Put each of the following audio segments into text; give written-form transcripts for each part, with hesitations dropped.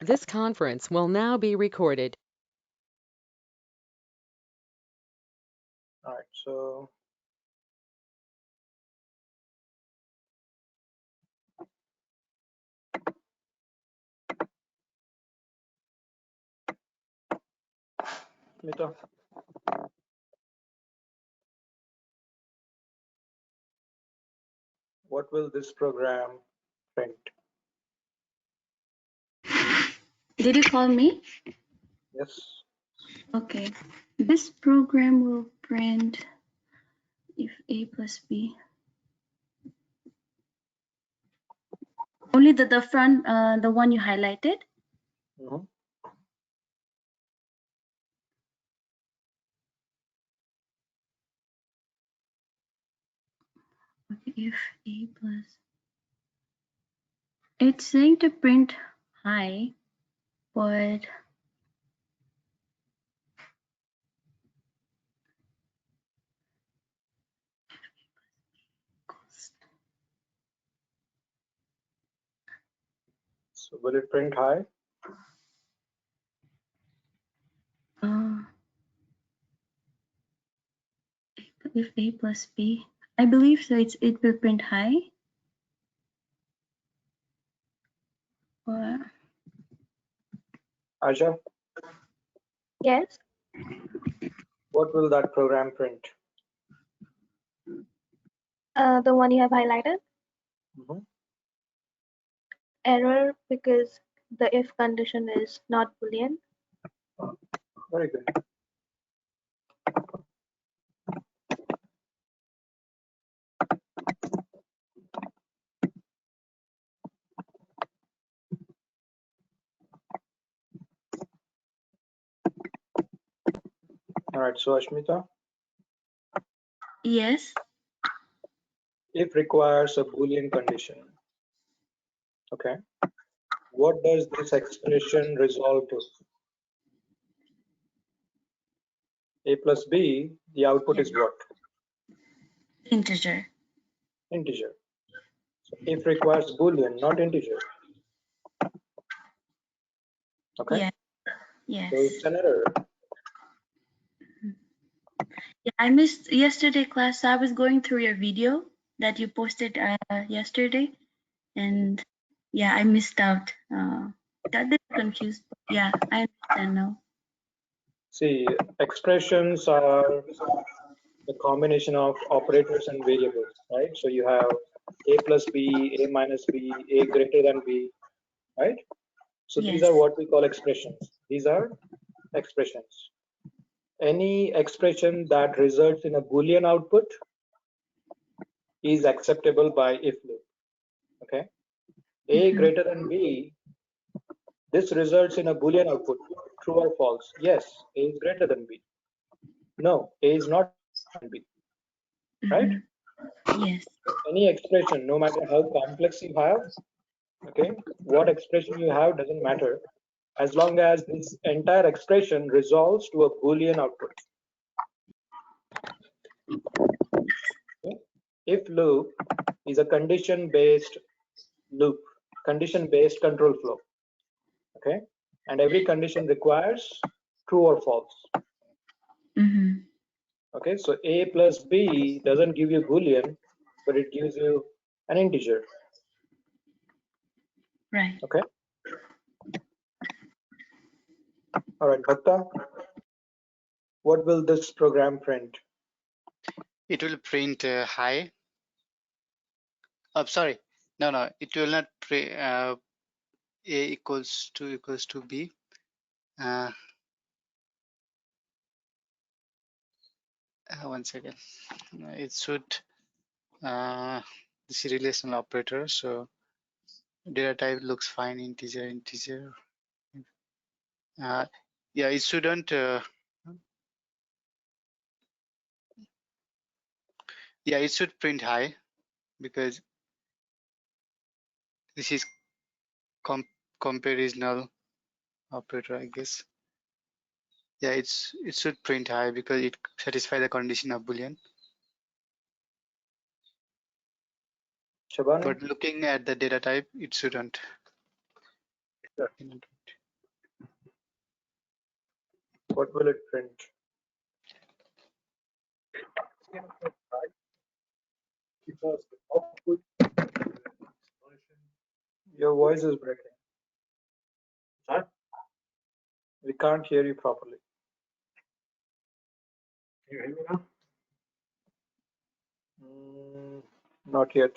This conference will now be recorded. All right, so Mita, what will this program print? Did you call me? Yes. Okay. This program will print if A plus B. Only the front, the one you highlighted? Mm-hmm. Okay, if A plus. It's saying to print high, but So will it print high? if A plus B, I believe so. It will print high. Or Aja, Yes, what will that program print? the one you have highlighted. Mm-hmm. Error because the if condition is not Boolean. Very good. All right, so Ashmita, yes. if requires a Boolean condition, okay, what does this expression resolve to? A plus B, the output is what? Integer. Integer. So if requires Boolean, not integer. Okay. Yeah. Yes. So it's an error. Yeah, I missed yesterday class. I was going through your video that you posted yesterday, and yeah, I missed out. Got a bit confused. But yeah, I understand now. See, expressions are the combination of operators and variables, right? So you have A plus B, A minus B, A greater than B, right? So Yes. these are what we call expressions. These are expressions. Any expression that results in a Boolean output is acceptable by if loop, okay? A greater than B, this results in a Boolean output, true or false. Yes, A is greater than B. No, A is not greater than B, right? Yes. Any expression, no matter how complex you have, okay, what expression you have doesn't matter, as long as this entire expression resolves to a Boolean output. Okay? If loop is a condition-based loop, condition-based control flow, okay, and every condition requires true or false. Okay, so A plus B doesn't give you Boolean, but it gives you an integer. Right. Okay. All right, Bhakta, what will this program print? It will print high. Oh, sorry. No, it will not print A equals to B. One second. It should this is relational operator, so data type looks fine. Integer. Yeah, it shouldn't. Yeah, it should print high because this is comparational operator, I guess. Yeah, it should print high because it satisfies the condition of Boolean. Shabani? But looking at the data type, it shouldn't. What will it print? Because the output, Your voice is breaking. sorry? We can't hear you properly. Can you hear me now? Not yet.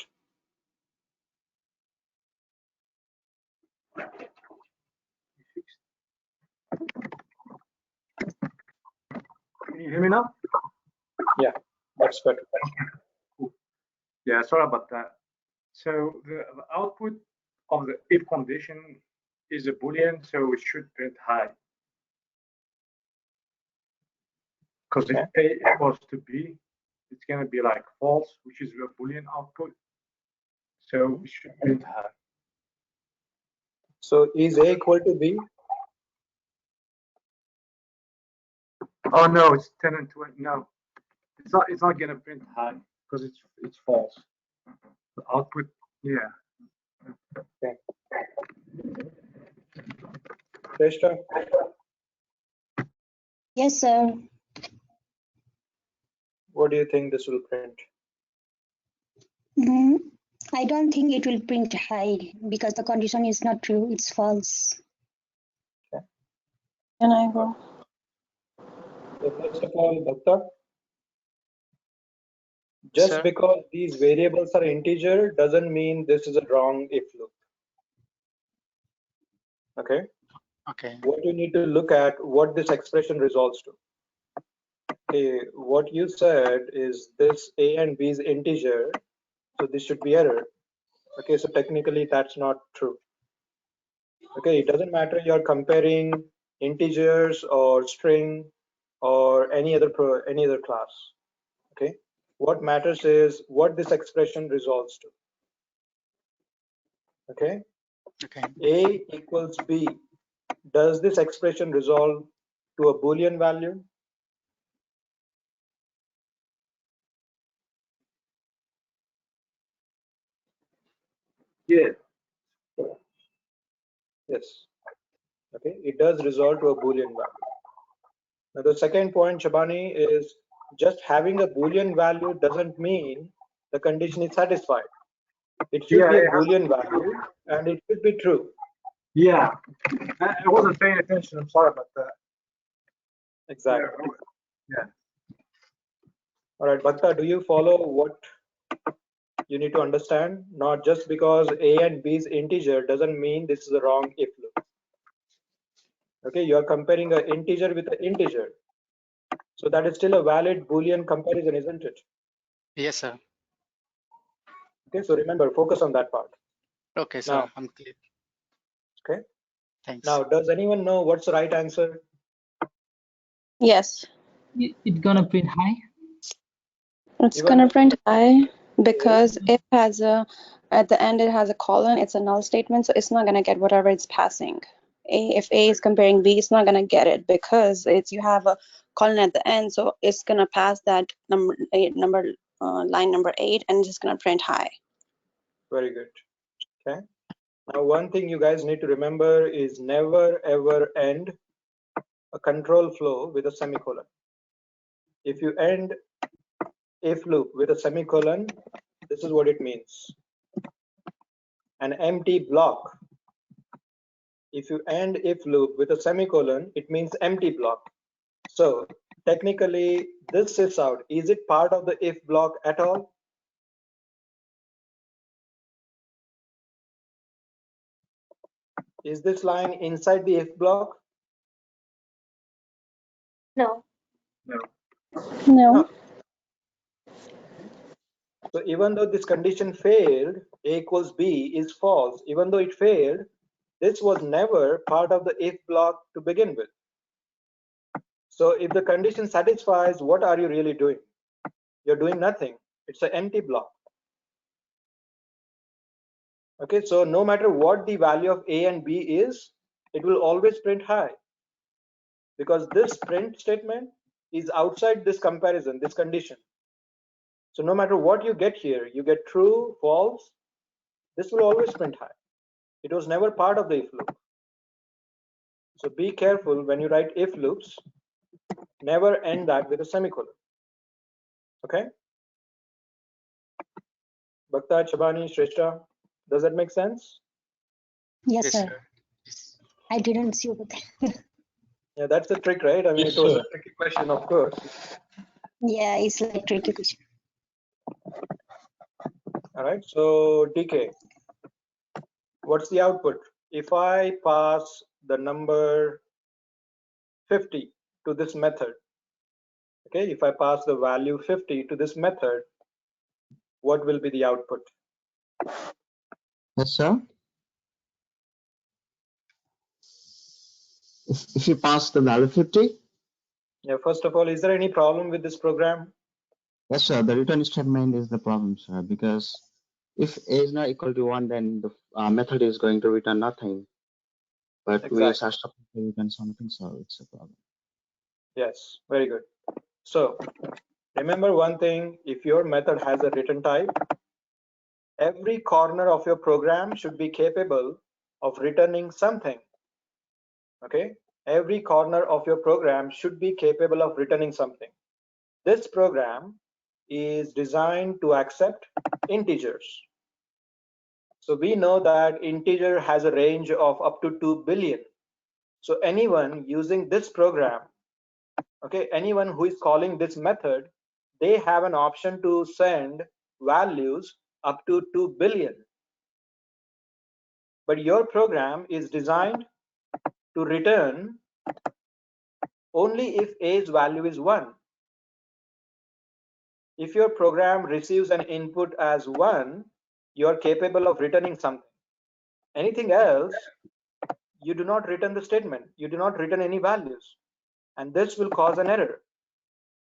Can you hear me now? Yeah, that's better. Yeah, sorry about that. So the output of the if condition is a Boolean, so it should print high. Because if A equals to B, it's going to be like false, which is a Boolean output. So it should print high. So is A equal to B? Oh no, it's 10 and 20. No, it's not going to print high because it's false. The output, yeah. Okay. Shrestha? Yes, sir. What do you think this will print? I don't think it will print high because the condition is not true, it's false. Can I go? So first of all, Bhakta, just Sir? because these variables are integer doesn't mean this is a wrong if loop. Okay. Okay. What you need to look at what this expression resolves to. Okay, what you said is this A and B is integer, so this should be error. Okay, so technically that's not true. Okay, it doesn't matter you're comparing integers or string or any other class. Okay, what matters is what this expression resolves to. Okay, Okay. A equals B. Does this expression resolve to a Boolean value? Yeah. Yes. Okay, it does resolve to a Boolean value. Now the second point, Shabani, is just having a Boolean value doesn't mean the condition is satisfied. It should be a Boolean value and it should be true. Yeah, I wasn't paying attention. I'm sorry about that. Exactly. Yeah. All right, Bhakta, do you follow what you need to understand? Not just because A and B is integer doesn't mean this is a wrong if loop. Okay, you are comparing an integer with an integer. So that is still a valid Boolean comparison, isn't it? Yes, sir. Okay, so remember, focus on that part. Okay, sir. Now, I'm clear. okay. Thanks. Now, does anyone know what's the right answer? Yes, It's gonna print high. it's Even gonna though print high because if has a at the end it has a colon, it's a null statement, so it's not gonna get whatever it's passing. If A is comparing B, it's not gonna get it because you have a colon at the end, so it's gonna pass that line number 8, and it's just gonna print high. very good. Okay. Now, one thing you guys need to remember is never ever end a control flow with a semicolon. If you end if loop with a semicolon, this is what it means. An empty block. If you end if loop with a semicolon, it means empty block. So technically, this sits out. Is it part of the if block at all? Is this line inside the if block? No. No. So even though this condition failed, A equals B is false. Even though it failed, this was never part of the if block to begin with. So if the condition satisfies, what are you really doing? You're doing nothing. It's an empty block. Okay, so no matter what the value of A and B is, it will always print high, because this print statement is outside this comparison, this condition. So no matter what you get here, you get true, false, this will always print high. It was never part of the if loop. So be careful when you write if loops, never end that with a semicolon. Okay? Bhakta, Chabani, Shrestha, does that make sense? Yes, Yes, sir. sir. I didn't see over there. Yeah, that's the trick, right? I mean, Yes, it was sir. a tricky question, of course. Yeah, it's like tricky question. All right, so DK, what's the output? If I pass the number 50 to this method, okay, if I pass the value 50 to this method, what will be the output? Yes, sir. If you pass the value 50, Yeah, first of all, is there any problem with this program? yes, sir, the return statement is the problem, sir, because if a is not equal to 1, then the method is going to return nothing. But we Exactly. are supposed to return something, so it's a problem. Yes, very good. So remember one thing, if your method has a return type, every corner of your program should be capable of returning something. Okay, every corner of your program should be capable of returning something. This program is designed to accept integers. So we know that integer has a range of up to 2 billion. So anyone using this program, okay, anyone who is calling this method, they have an option to send values up to 2 billion. But your program is designed to return only if A's value is 1. If your program receives an input as 1, you are capable of returning something. Anything else, you do not return the statement. You do not return any values. And this will cause an error.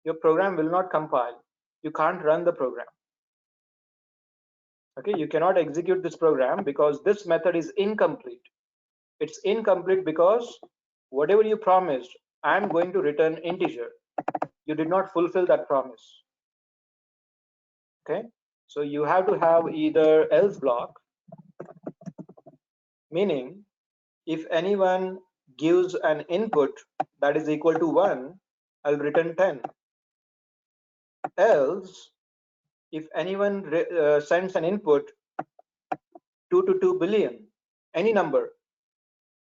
Your program will not compile. You can't run the program. Okay, you cannot execute this program because this method is incomplete. It's incomplete because whatever you promised, I'm going to return integer. You did not fulfill that promise. Okay, so you have to have either else block, meaning if anyone gives an input that is equal to 1, I'll return 10. Else, if anyone sends an input 2 to 2 billion, any number,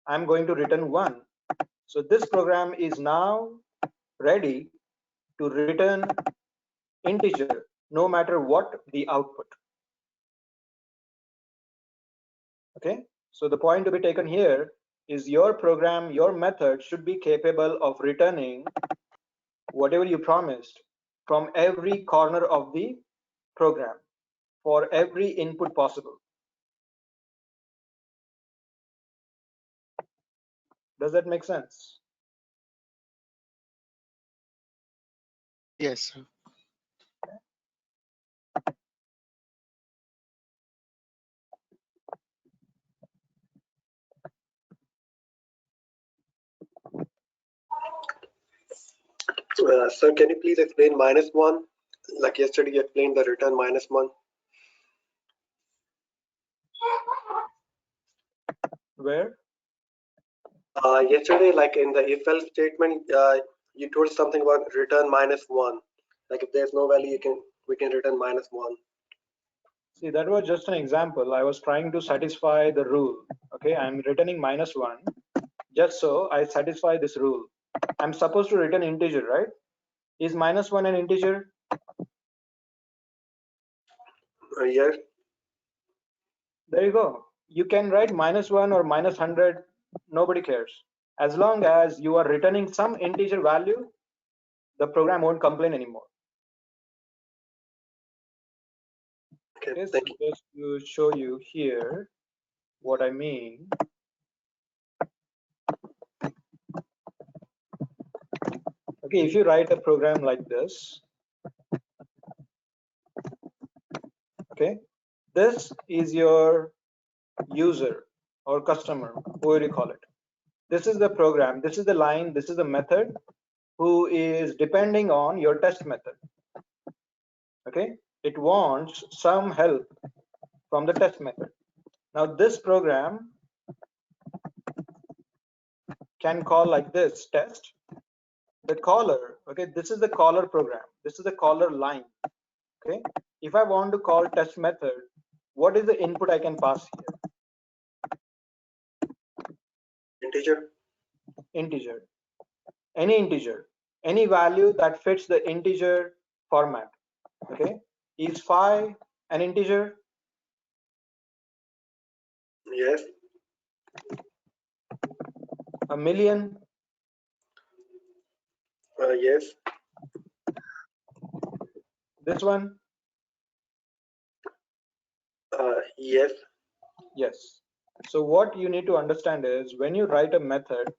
I'm going to return 1. So this program is now ready to return integer no matter what the output. Okay, so the point to be taken here is your program, your method should be capable of returning whatever you promised from every corner of the program for every input possible. Does that make sense? Yes, sir. Sir, can you please explain -1? Like yesterday, you explained the return -1. Where? Yesterday, like in the if-else statement, you told something about return -1. Like if there's no value, we can return -1. See, that was just an example. I was trying to satisfy the rule. Okay, I'm returning -1 just so I satisfy this rule. I'm supposed to return integer, right? Is -1 an integer? Yes. There you go. You can write -1 or -100. Nobody cares. As long as you are returning some integer value, the program won't complain anymore. Okay, Okay, so thank you. just to show you here what I mean. Okay, if you write a program like this, okay, this is your user or customer, whatever you call it. This is the program, this is the line, this is the method who is depending on your test method. Okay, it wants some help from the test method. Now this program can call like this, test. The caller, okay, this is the caller program. This is the caller line, okay. If I want to call test method, what is the input I can pass here? Integer. Integer. Any integer. Any value that fits the integer format, okay. Is 5 an integer? Yes. A million? Yes. This one? Yes. Yes. So what you need to understand is when you write a method,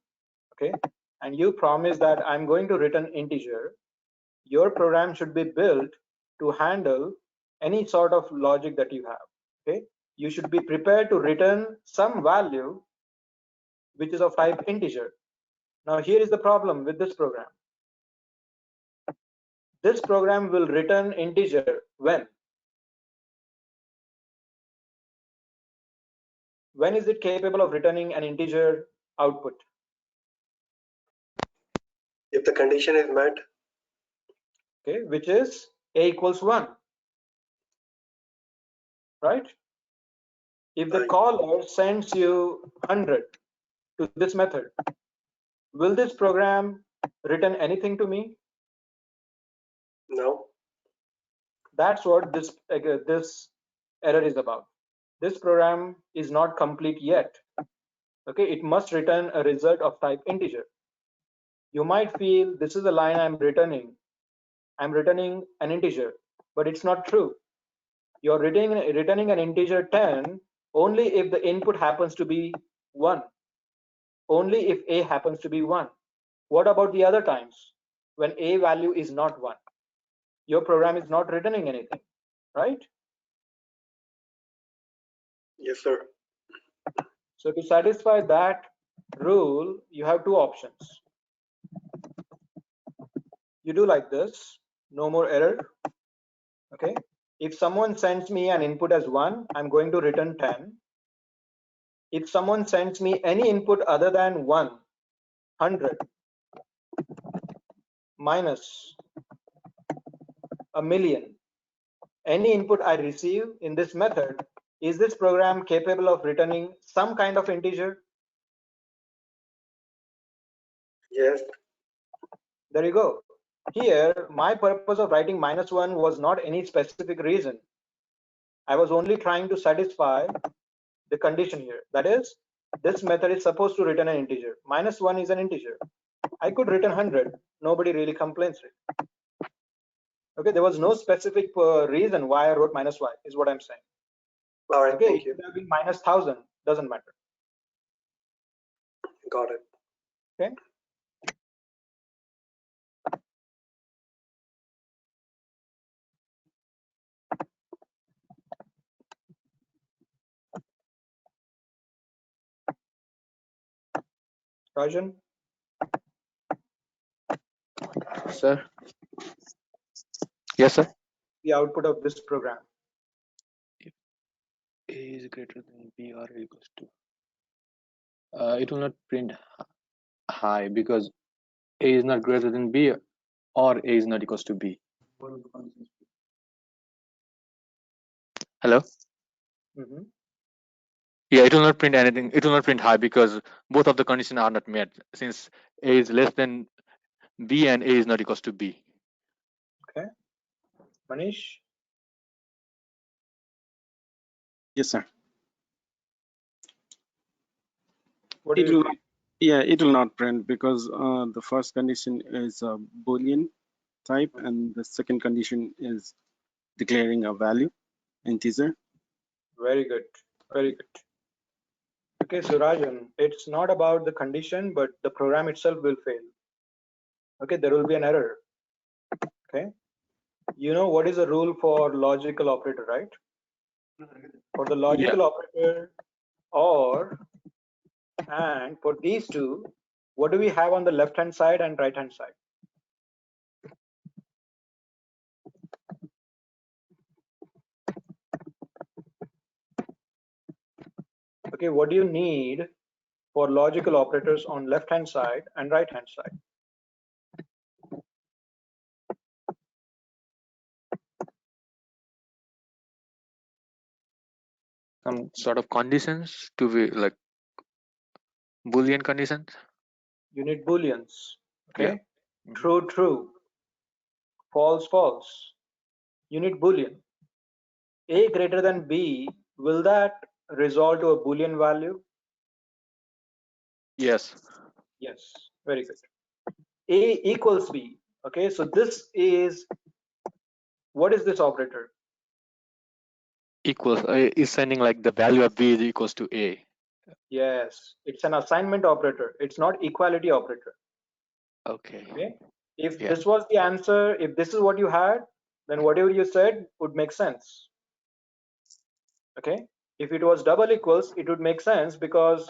okay, and you promise that I'm going to return integer, your program should be built to handle any sort of logic that you have, okay. You should be prepared to return some value which is of type integer. Now here is the problem with this program. This program will return integer when? When is it capable of returning an integer output? If the condition is met. Okay, which is a equals 1, right? If the caller sends you 100 to this method, will this program return anything to me? No. That's what this error is about. This program is not complete yet. Okay, it must return a result of type integer. You might feel this is the line I'm returning an integer, but it's not true. You're returning an integer 10 only if the input happens to be 1. Only if a happens to be 1. What about the other times when a value is not 1? Your program is not returning anything, right? Yes, sir. So to satisfy that rule, you have two options. You do like this, no more error, okay? If someone sends me an input as 1, I'm going to return 10. If someone sends me any input other than 1, 100, minus, a million, any input I receive in this method, is this program capable of returning some kind of integer? Yes. There you go. Here, my purpose of writing -1 was not any specific reason. I was only trying to satisfy the condition here. That is, this method is supposed to return an integer. -1 is an integer. I could return 100. Nobody really complains it. Okay, there was no specific reason why I wrote -y, is what I'm saying. All right, okay, thank it you. could have been -1000, doesn't matter. Got it. Okay. Rajan? Sir? Yes, sir. The output of this program. If A is greater than B or equals to, it will not print high because A is not greater than B or A is not equals to B. Hello? Mm-hmm. Yeah, it will not print anything. It will not print high because both of the conditions are not met since A is less than B and A is not equals to B. Okay. Manish? Yes, sir. What do It you will feel? not, yeah, it will not print because the first condition is a Boolean type and the second condition is declaring a value, integer. Very good. Very good. Okay, so Rajan, it's not about the condition, but the program itself will fail. Okay, there will be an error. Okay. You know what is the rule for logical operator, right? For the logical operator or and for these two, what do we have on the left hand side and right hand side? Okay, what do you need for logical operators on left-hand side and right-hand side. Some sort of conditions to be like Boolean conditions. You need booleans. Okay. Yeah. True, true. False, false. You need boolean. A greater than B, will that resolve to a boolean value? Yes. Yes. Very good. A equals B. Okay. So this is, what is this operator? Equals is sending like the value of B is equals to A. Yes. It's an assignment operator. It's not equality operator. Okay. Okay. If Yeah. this was the answer, if this is what you had, then whatever you said would make sense. Okay. If it was double equals, it would make sense because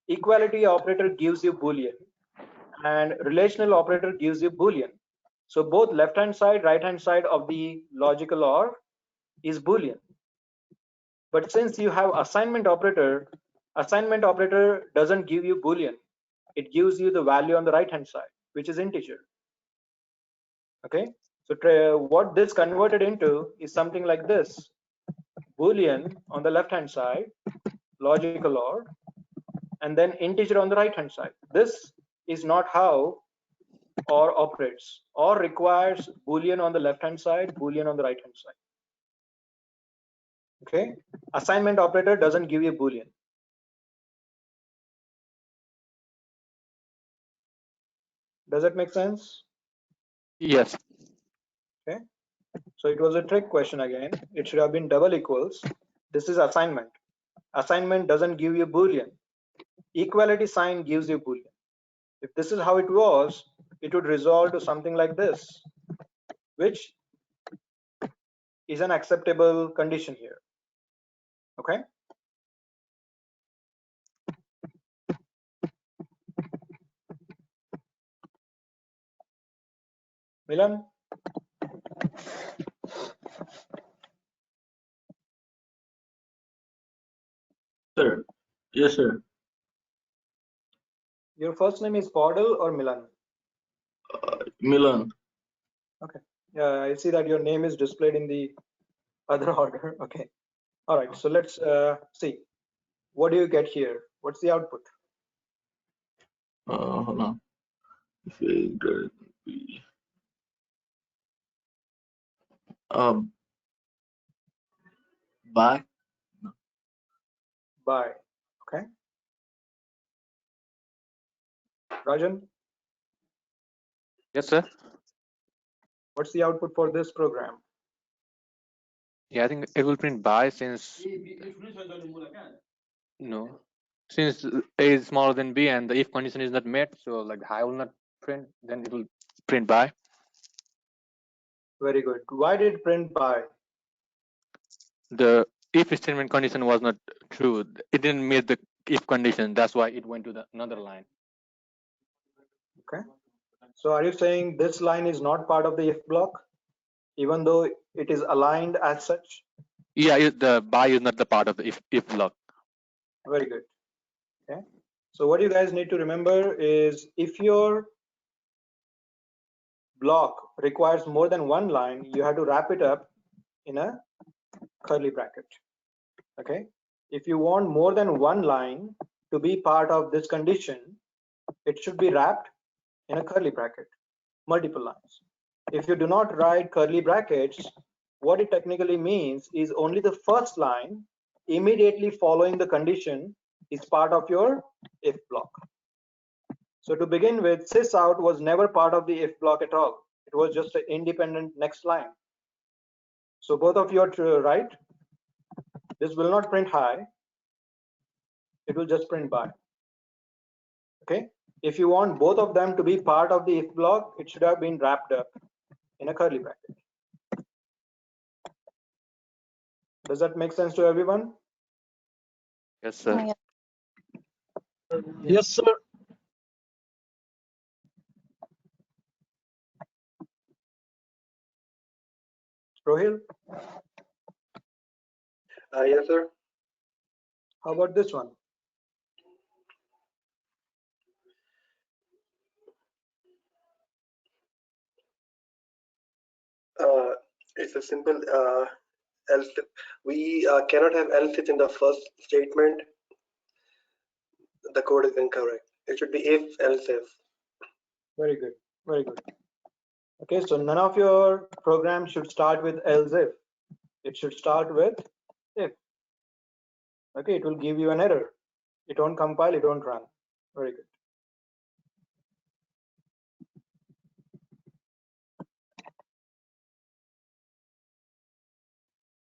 equality operator gives you boolean and relational operator gives you boolean. So both left hand side, right hand side of the logical OR is boolean. But since you have assignment operator doesn't give you boolean. It gives you the value on the right hand side, which is integer. Okay. So what this converted into is something like this: boolean on the left hand side, logical OR, and then integer on the right hand side. This is not how OR operates. OR requires boolean on the left hand side, boolean on the right hand side. Okay. Assignment operator doesn't give you boolean. Does that make sense? Yes. Okay. So it was a trick question again. It should have been double equals. This is assignment. Assignment doesn't give you boolean. Equality sign gives you boolean. If this is how it was, it would resolve to something like this, which is an acceptable condition here. Okay. Milan? Sir. Yes, sir. Your first name is Podal or Milan? Milan. Okay. Yeah, I see that your name is displayed in the other order. Okay. All right. So let's see. What do you get here? What's the output? Hold on. If A greater than B. By. By. Okay. Rajan? Yes, sir. What's the output for this program? Yeah, I think it will print by since no, since A is smaller than B and the if condition is not met, so like high will not print, then it will print by. Very good. Why did it print by? The if statement condition was not true. It didn't meet the if condition. That's why it went to the another line. Okay. So are you saying this line is not part of the if block, even though it is aligned as such? Yeah, the by is not the part of the if block. Very good. Okay. So what you guys need to remember is if your block requires more than one line, you have to wrap it up in a curly bracket. Okay. If you want more than one line to be part of this condition, it should be wrapped in a curly bracket, multiple lines. If you do not write curly brackets, what it technically means is only the first line immediately following the condition is part of your if block. So to begin with, sys out was never part of the if block at all. It was just an independent next line. So both of you are to right. This will not print high. It will just print by. Okay. If you want both of them to be part of the if block, it should have been wrapped up in a curly bracket. Does that make sense to everyone? Yes, sir. Yes, sir. Rohil? Yes, sir. How about this one? It's a simple else. We cannot have else in the first statement. The code is incorrect. It should be if, else if. Very good. Very good. Okay, so none of your programs should start with else if. It should start with if. Okay, it will give you an error. It won't compile, it won't run. Very good.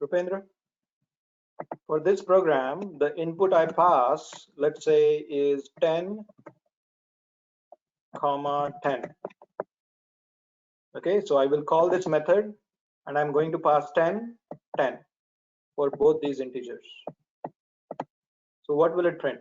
Rupendra, for this program, the input I pass, let's say, is 10, 10. Okay, so I will call this method and I'm going to pass 10, 10 for both these integers. So what will it print?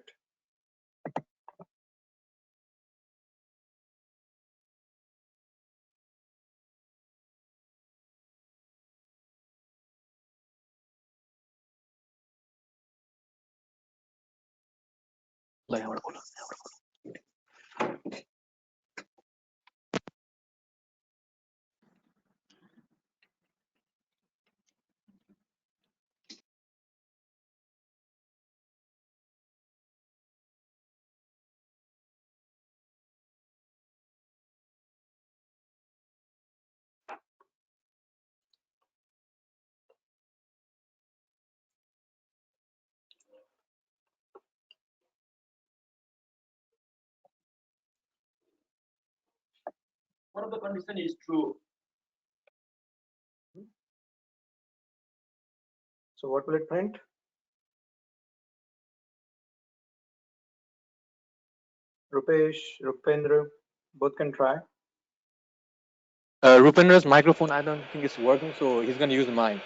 One of the condition is true. So what will it print? Rupesh, Rupendra, both can try. Rupendra's microphone, I don't think it's working, so he's gonna use mine.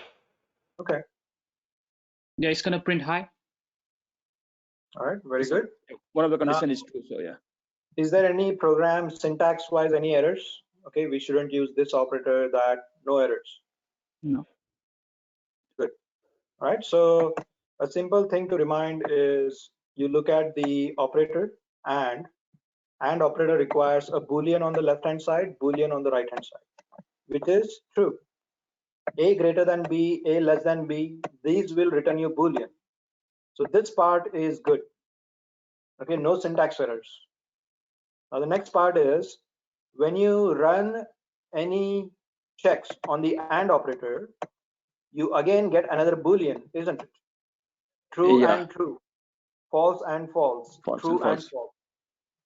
Okay. Yeah, it's gonna print high. All right, very good. One of the condition Now, is true, so yeah. is there any program syntax-wise any errors? Okay, we shouldn't use this operator, that, no errors. No. Good. All right, so a simple thing to remind is you look at the operator and operator requires a boolean on the left hand side, boolean on the right hand side, which is true. A greater than B, A less than B, these will return you boolean. So this part is good. Okay, no syntax errors. Now the next part is when you run any checks on the AND operator, you again get another boolean, isn't it? True Yeah. and true, false and false, False true and false. and false.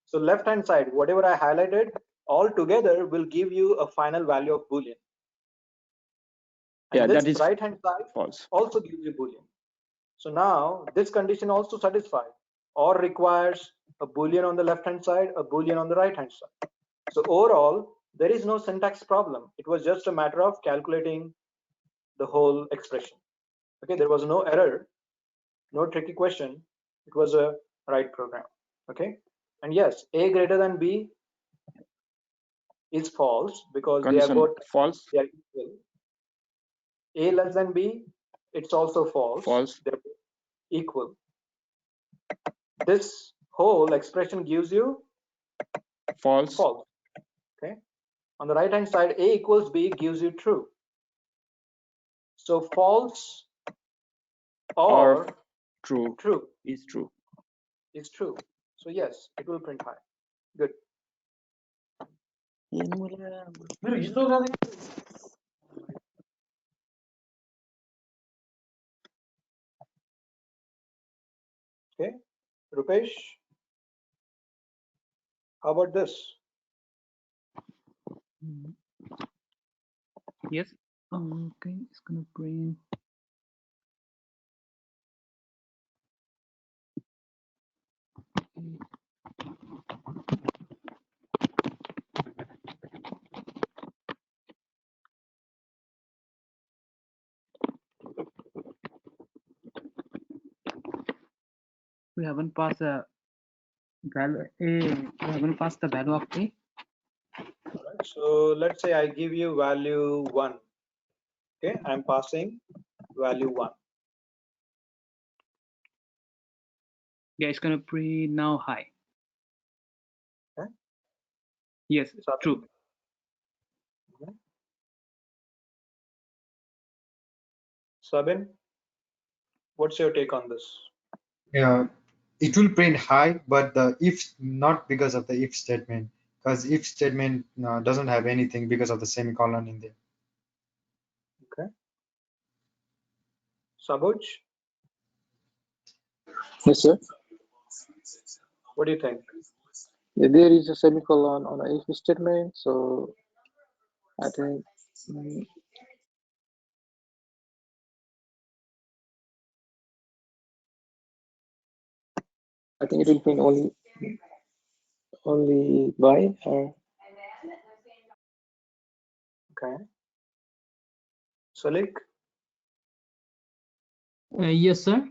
So left hand side, whatever I highlighted, all together will give you a final value of boolean. And Yeah, this that is right hand side false. also gives you boolean. So now this condition also satisfied or requires a boolean on the left hand side, a boolean on the right hand side. So overall, there is no syntax problem. It was just a matter of calculating the whole expression. Okay, there was no error, no tricky question. It was a right program. Okay, and yes, A greater than B is false because Condition they are both false. they are equal. A less than B, it's also false. False. They're equal. This whole expression gives you False. false. Okay. On the right hand side, A equals B gives you true. So false or true true is true. is true. So yes, it will print high. Good. Okay, Rupesh, how about this? Yes. Okay, it's gonna print. We haven't passed the value A. We haven't passed the value of A. All right, so let's say I give you value 1. Okay, I'm passing value 1. Yeah, it's gonna print now high. Okay. Yes, true. Okay. Sabin, what's your take on this? Yeah, it will print high, but the if not because of the if statement, because if statement doesn't have anything because of the semicolon in there. Okay. Sabuj, Yes, sir. what do you think? There is a semicolon on a if statement, so I think it will print only by or Okay. Salik, Yes, sir.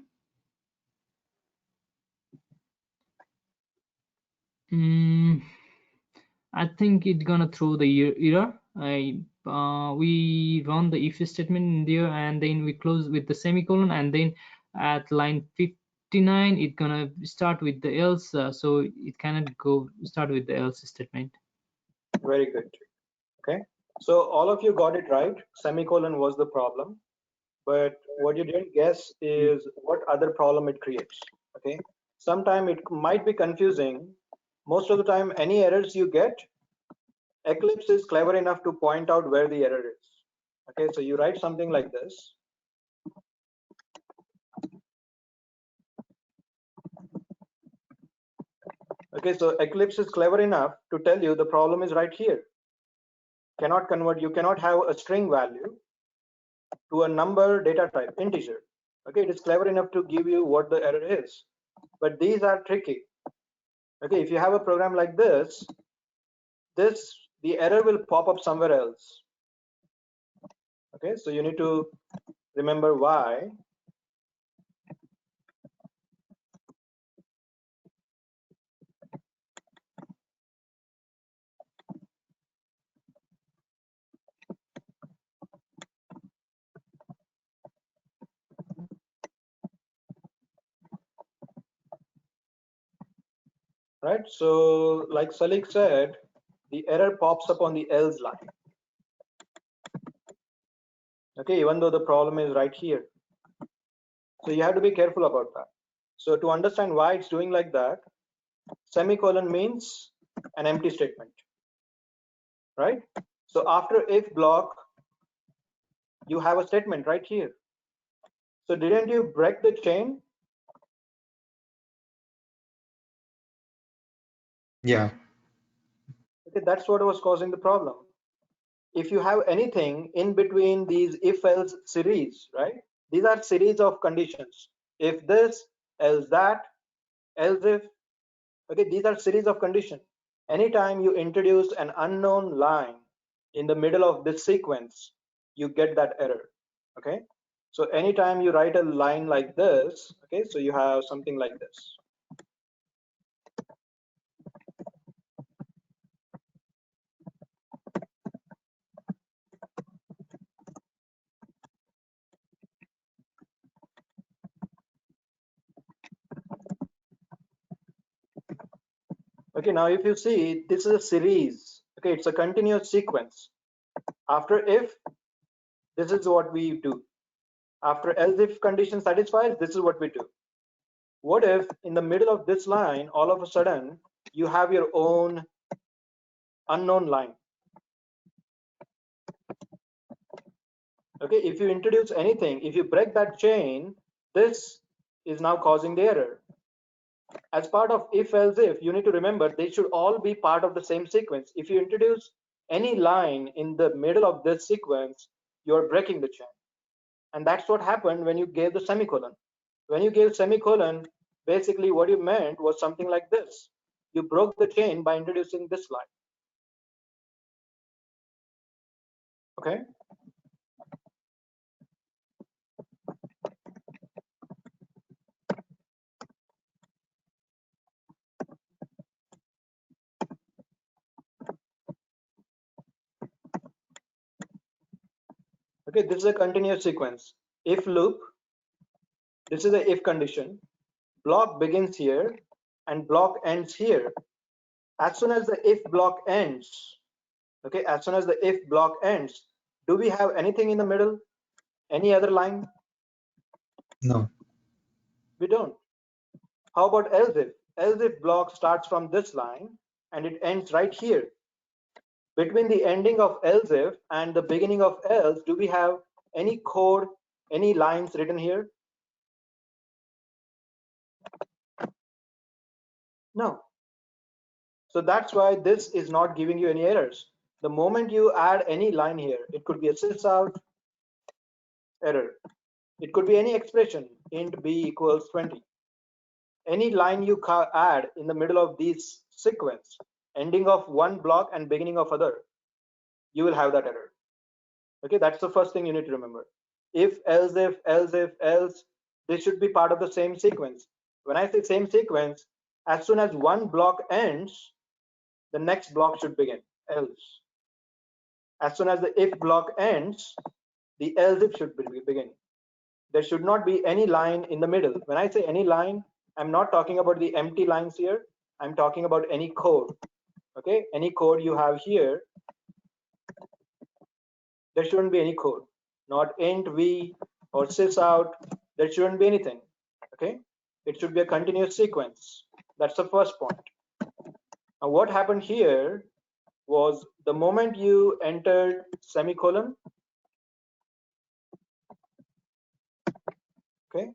I think it's gonna throw the error. We run the if statement in there, and then we close with the semicolon, and then at line 59 it's gonna start with the else, so it cannot go start with the else statement. very good. Okay. So all of you got it right. Semicolon was the problem, but what you didn't guess is what other problem it creates. Okay. Sometimes it might be confusing. Most of the time, any errors you get, Eclipse is clever enough to point out where the error is. Okay, so you write something like this. Okay, so Eclipse is clever enough to tell you the problem is right here. Cannot convert, you cannot have a string value to a number data type, integer. Okay, it is clever enough to give you what the error is. But these are tricky. Okay, if you have a program like this, the error will pop up somewhere else. Okay, so you need to remember why. Right, so like Salik said, the error pops up on the else line. Okay, even though the problem is right here. So you have to be careful about that. So to understand why it's doing like that, semicolon means an empty statement, right? So after if block, you have a statement right here. So didn't you break the chain? Yeah. Okay, that's what was causing the problem. If you have anything in between these if-else series, right? These are series of conditions. If this, else that, else if. Okay, these are series of conditions. Anytime you introduce an unknown line in the middle of this sequence, you get that error. Okay, so anytime you write a line like this, okay, so you have something like this. Okay, now if you see, this is a series. Okay, it's a continuous sequence. After if, this is what we do. After else if condition satisfies, this is what we do. What if in the middle of this line, all of a sudden, you have your own unknown line? Okay, if you introduce anything, if you break that chain, this is now causing the error. As part of if else if, you need to remember they should all be part of the same sequence. If you introduce any line in the middle of this sequence, you're breaking the chain. And that's what happened when you gave the semicolon. When you gave semicolon, basically what you meant was something like this. You broke the chain by introducing this line. Okay. Okay, this is a continuous sequence. If loop, this is the if condition. Block begins here and block ends here. As soon as the if block ends, okay, as soon as the if block ends, do we have anything in the middle? Any other line? No. We don't. How about else if? Else if block starts from this line and it ends right here. Between the ending of else if and the beginning of else, do we have any code, any lines written here? No. So that's why this is not giving you any errors. The moment you add any line here, it could be a sys out, error. It could be any expression, int b equals 20. Any line you add in the middle of these sequence, ending of one block and beginning of other, you will have that error. Okay, that's the first thing you need to remember. If, else if, else if, else, this should be part of the same sequence. When I say same sequence, as soon as one block ends, the next block should begin, else. As soon as the if block ends, the else if should begin. There should not be any line in the middle. When I say any line, I'm not talking about the empty lines here. I'm talking about any code. Okay, any code you have here, there shouldn't be any code. Not int v or sys out. There shouldn't be anything. Okay, it should be a continuous sequence. That's the first point. Now, what happened here was the moment you entered semicolon. Okay,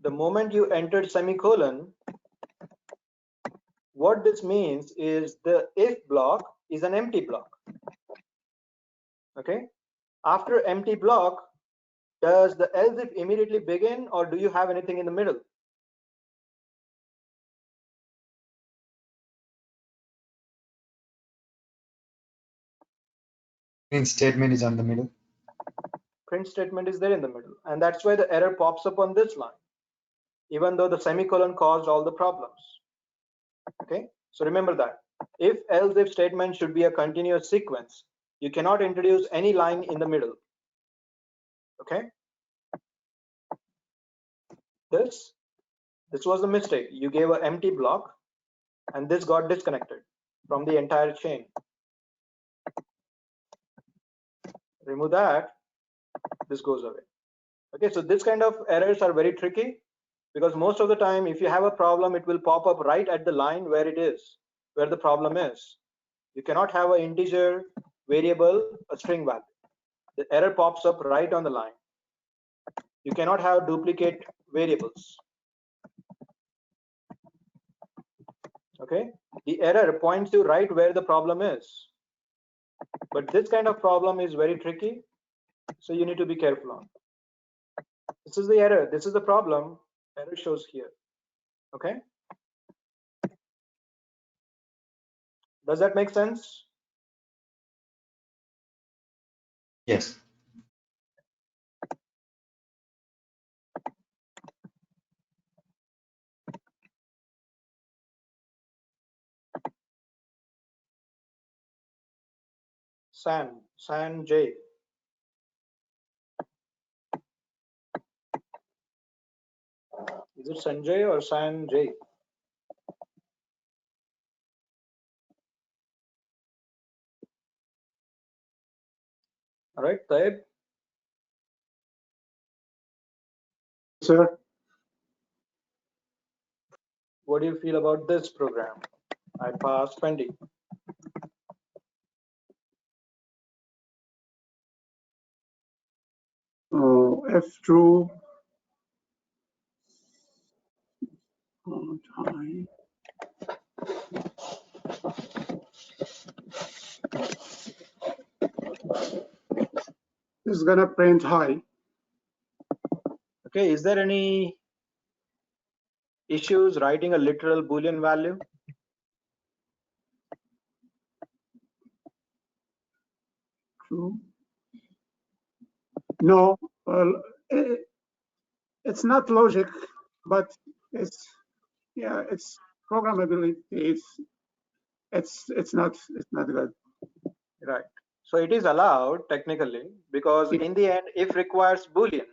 the moment you entered semicolon, what this means is the if block is an empty block. Okay, after empty block, does the else if immediately begin, or do you have anything in the middle? Print statement is on the middle. Print statement is there in the middle, and that's why the error pops up on this line, even though the semicolon caused all the problems. Okay, so remember that if else if statement should be a continuous sequence. You cannot introduce any line in the middle. Okay, this was the mistake. You gave an empty block and this got disconnected from the entire chain. Remove that, this goes away. Okay, so this kind of errors are very tricky, because most of the time if you have a problem, it will pop up right at the line where it is, where the problem is. You cannot have an integer variable, a string value. The error pops up right on the line. You cannot have duplicate variables. Okay, the error points you right where the problem is. But this kind of problem is very tricky, so you need to be careful on. This is the error, this is the problem, error shows here. Okay, does that make sense? Yes. Sanjay. Is it Sanjay or Sanjay? All right, Taib. Sir, What do you feel about this program? I passed 20. if true, is gonna print high. Okay, is there any issues writing a literal Boolean value? True. No, well, it's not logic, but it's, yeah, it's programmability. It's not good. Right. So it is allowed technically, because in the end, if requires Boolean,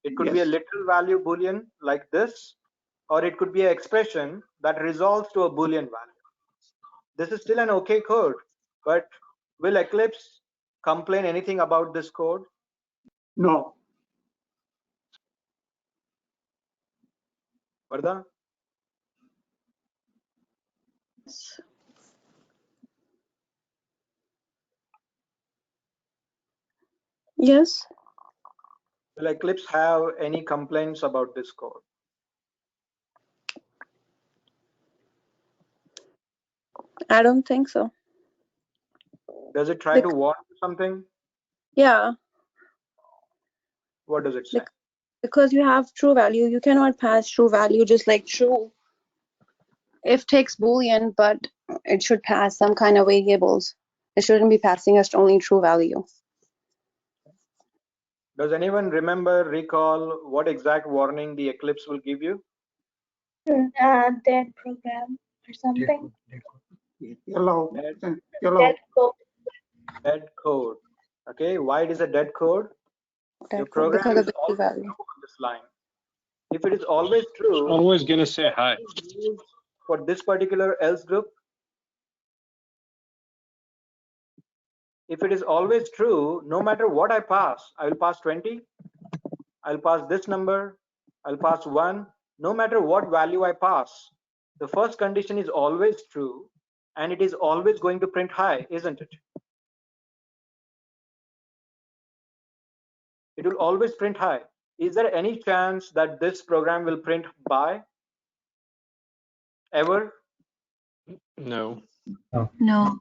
it could be a literal value Boolean like this, or it could be an expression that resolves to a Boolean value. This is still an okay code, but will Eclipse complain anything about this code? No. Vardha? Yes, Will Eclipse have any complaints about this code? I don't think so. Does it try to warn you something? Yeah. What does it say? Because you have true value, you cannot pass true value just like true. If takes Boolean, but it should pass some kind of variables. It shouldn't be passing us only true value. Does anyone recall what exact warning the Eclipse will give you? Dead program or something. Dead code. Dead code. Okay, why it is a dead code? Your program Because is of the always value. true on this line. If it is always true, Always gonna say hi. for this particular else group, if it is always true, no matter what I pass, I will pass 20, I'll pass this number, I'll pass 1, no matter what value I pass, the first condition is always true and it is always going to print high, isn't it? It will always print high. Is there any chance that this program will print by ever? No. No.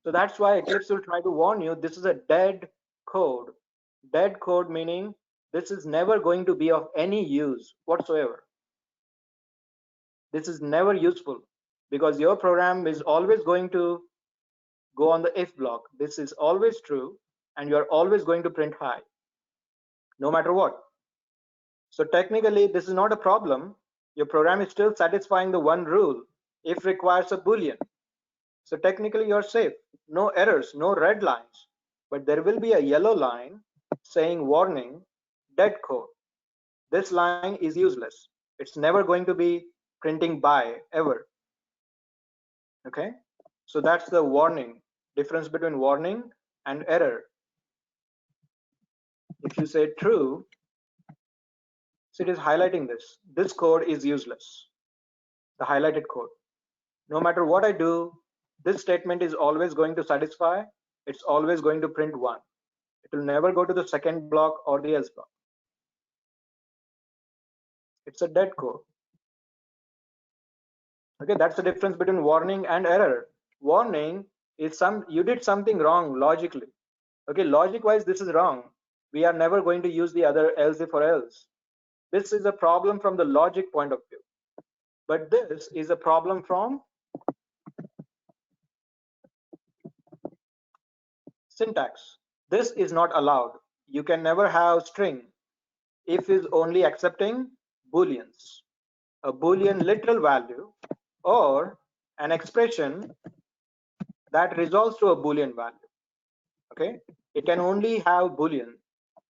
So that's why Eclipse will try to warn you, this is a dead code. Dead code meaning this is never going to be of any use whatsoever. This is never useful because your program is always going to go on the if block. This is always true and you're always going to print high, no matter what. So technically, this is not a problem. Your program is still satisfying the one rule, if requires a Boolean. So technically, you're safe. No errors, no red lines. But there will be a yellow line saying warning, dead code. This line is useless. It's never going to be printing by ever. Okay, so that's the warning, difference between warning and error. If you say true, so it is highlighting this. This code is useless, the highlighted code. No matter what I do, this statement is always going to satisfy. It's always going to print 1. It will never go to the second block or the else block. It's a dead code. Okay, that's the difference between warning and error. Warning is you did something wrong logically. Okay, logic wise this is wrong. We are never going to use the other else if or else. This is a problem from the logic point of view. But this is a problem from syntax. This is not allowed. You can never have string. If is only accepting booleans, a boolean literal value or an expression that resolves to a boolean value. Okay, it can only have boolean.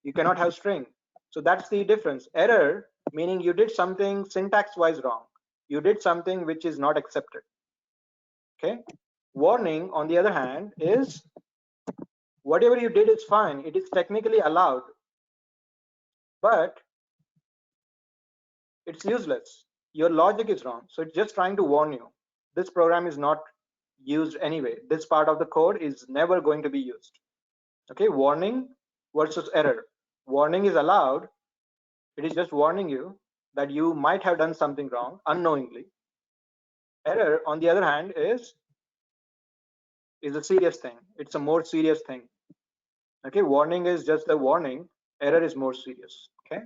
You cannot have string. So that's the difference. Error meaning you did something syntax wise wrong. You did something which is not accepted. Okay, warning on the other hand is whatever you did is fine. It is technically allowed, but it's useless. Your logic is wrong. So it's just trying to warn you. This program is not used anyway. This part of the code is never going to be used. Okay, warning versus error. Warning is allowed. It is just warning you that you might have done something wrong unknowingly. Error, on the other hand, is a serious thing. It's a more serious thing. Okay, warning is just a warning. Error is more serious. Okay.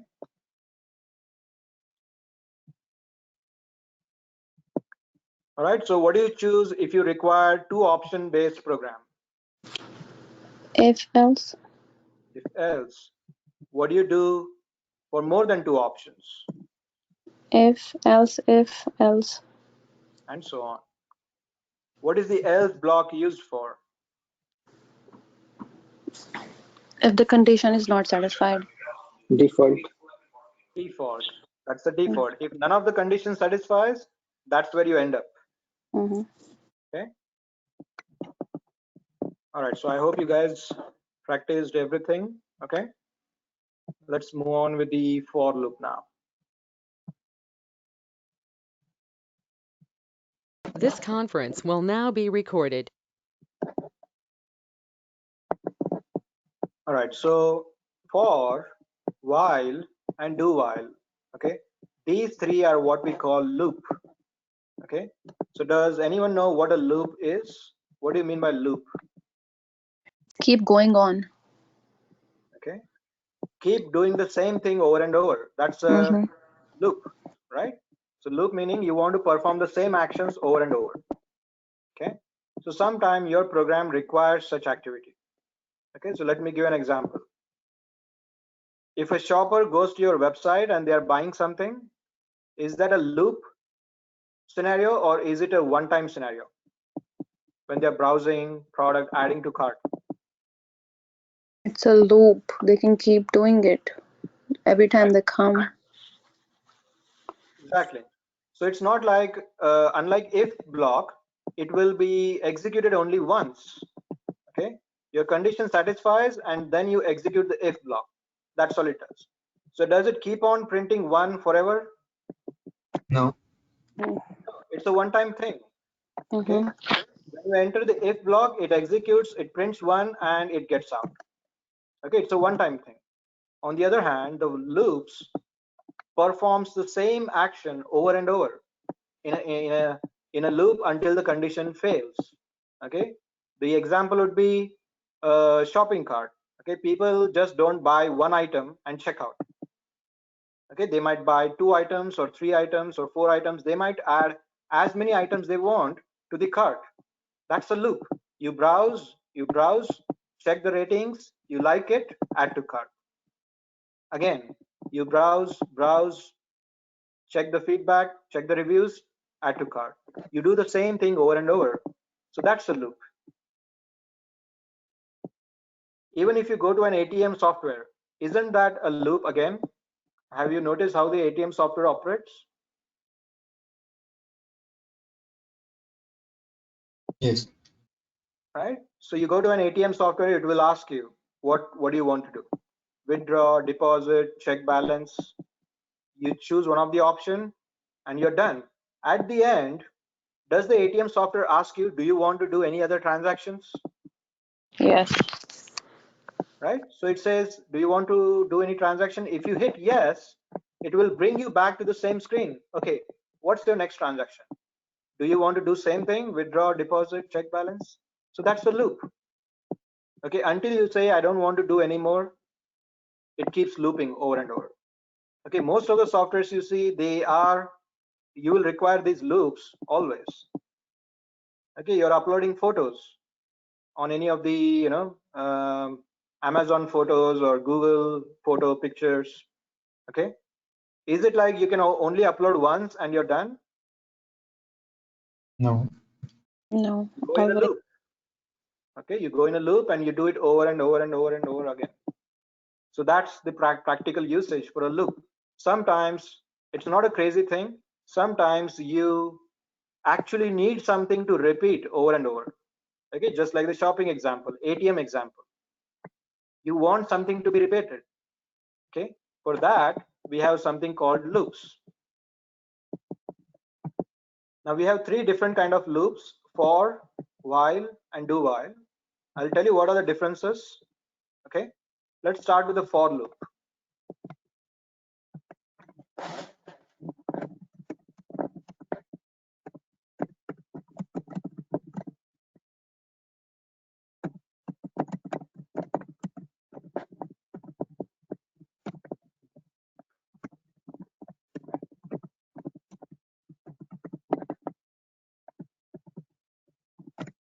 All right, so what do you choose if you require 2 option based program? If else. If else, what do you do for more than 2 options? If else, and so on. What is the else block used for? if the condition is not satisfied. Default. Default. That's the default. If none of the conditions satisfies, that's where you end up. Okay. All right. So I hope you guys practiced everything. Okay. Let's move on with the for loop now. This conference will now be recorded. All right, so for, while, and do while, okay, these three are what we call loop. Okay, so does anyone know what a loop is? What do you mean by loop? Keep going on. Okay, keep doing the same thing over and over. That's a Mm-hmm. loop, right? So loop meaning you want to perform the same actions over and over. Okay, so sometime your program requires such activity. Okay, so let me give an example. If a shopper goes to your website and they are buying something, is that a loop scenario or is it a one-time scenario when they're browsing product, adding to cart? It's a loop. They can keep doing it every time they come. Exactly. So it's not like, unlike if block, it will be executed only once. Okay, your condition satisfies and then you execute the if block. That's all it does. So does it keep on printing one forever? No. It's a one-time thing. Okay. Mm-hmm. When you enter the if block, it executes, it prints one, and it gets out. Okay, it's a one-time thing. On the other hand, the loops performs the same action over and over in a loop until the condition fails. Okay, the example would be a shopping cart. Okay, people just don't buy one item and check out. Okay, they might buy 2 items or 3 items or 4 items. They might add as many items they want to the cart. That's a loop. You browse, check the ratings, you like it, add to cart. Again, you browse, check the feedback, check the reviews, add to cart. You do the same thing over and over. So that's a loop. Even if you go to an ATM software, isn't that a loop again? Have you noticed how the ATM software operates? Yes. Right? So you go to an ATM software, it will ask you, what do you want to do? Withdraw, deposit, check balance. You choose one of the option and you're done. At the end, does the ATM software ask you, do you want to do any other transactions? Yes. Right? So it says, do you want to do any transaction? If you hit yes, it will bring you back to the same screen. Okay, what's your next transaction? Do you want to do same thing, withdraw, deposit, check balance? So that's the loop. Okay, until you say I don't want to do anymore, it keeps looping over and over. Okay, most of the softwares you see, you will require these loops always. Okay, you're uploading photos on any of the Amazon photos or Google photo pictures. Okay, is it like you can only upload once and you're done? No. No. You go in a loop. Okay, you go in a loop and you do it over and over and over and over again. So that's the practical usage for a loop. Sometimes it's not a crazy thing. Sometimes you actually need something to repeat over and over. Okay, just like the shopping example, ATM example. You want something to be repeated. Okay, for that we have something called loops. Now we have 3 different kind of loops: for, while, and do while. I'll tell you what are the differences. Okay, let's start with the for loop.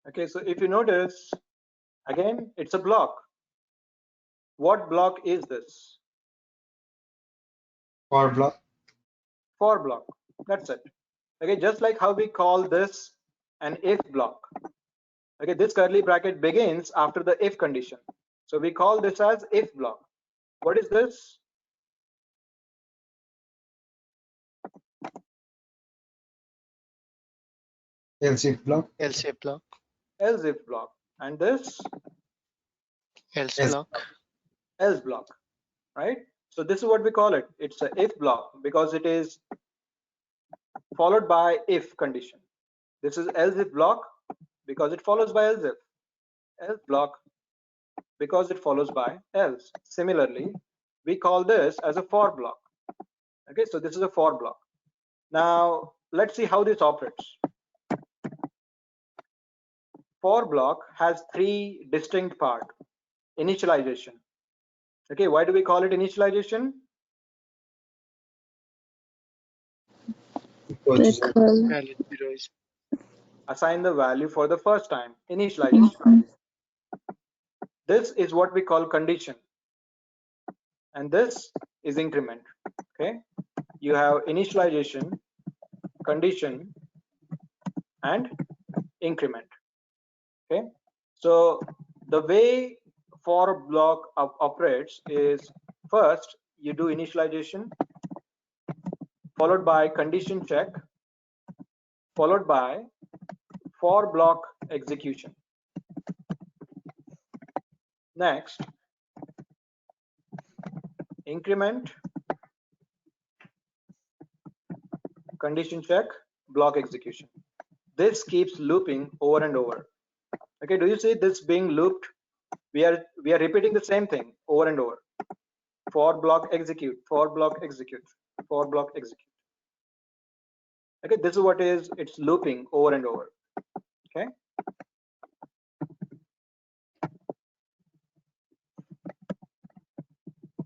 Okay, so if you notice, again, it's a block. What block is this? For block. For block. That's it. Okay, just like how we call this an if block. Okay, this curly bracket begins after the if condition. So we call this as if block. What is this? Else if block. Else if block. Else if block. And this? Else Else block. Else block. Right? So this is what we call it. It's a if block because it is followed by if condition. This is else if block because it follows by else if. Else block because it follows by else. Similarly, we call this as a for block. Okay, so this is a for block. Now let's see how this operates. For block has three distinct parts. Initialization. Okay, why do we call it initialization? Because Value 0 is Assign the value for the first time. Initialization. This is what we call condition, and this is increment. Okay, you have initialization, condition, and increment. Okay, so the way for block operates is first you do initialization, followed by condition check, followed by for block execution. Next, increment, condition check, block execution. This keeps looping over and over. Okay, do you see this being looped? We are repeating the same thing over and over. For block execute, for block execute, for block execute. Okay, this is what is it's looping over and over. Okay.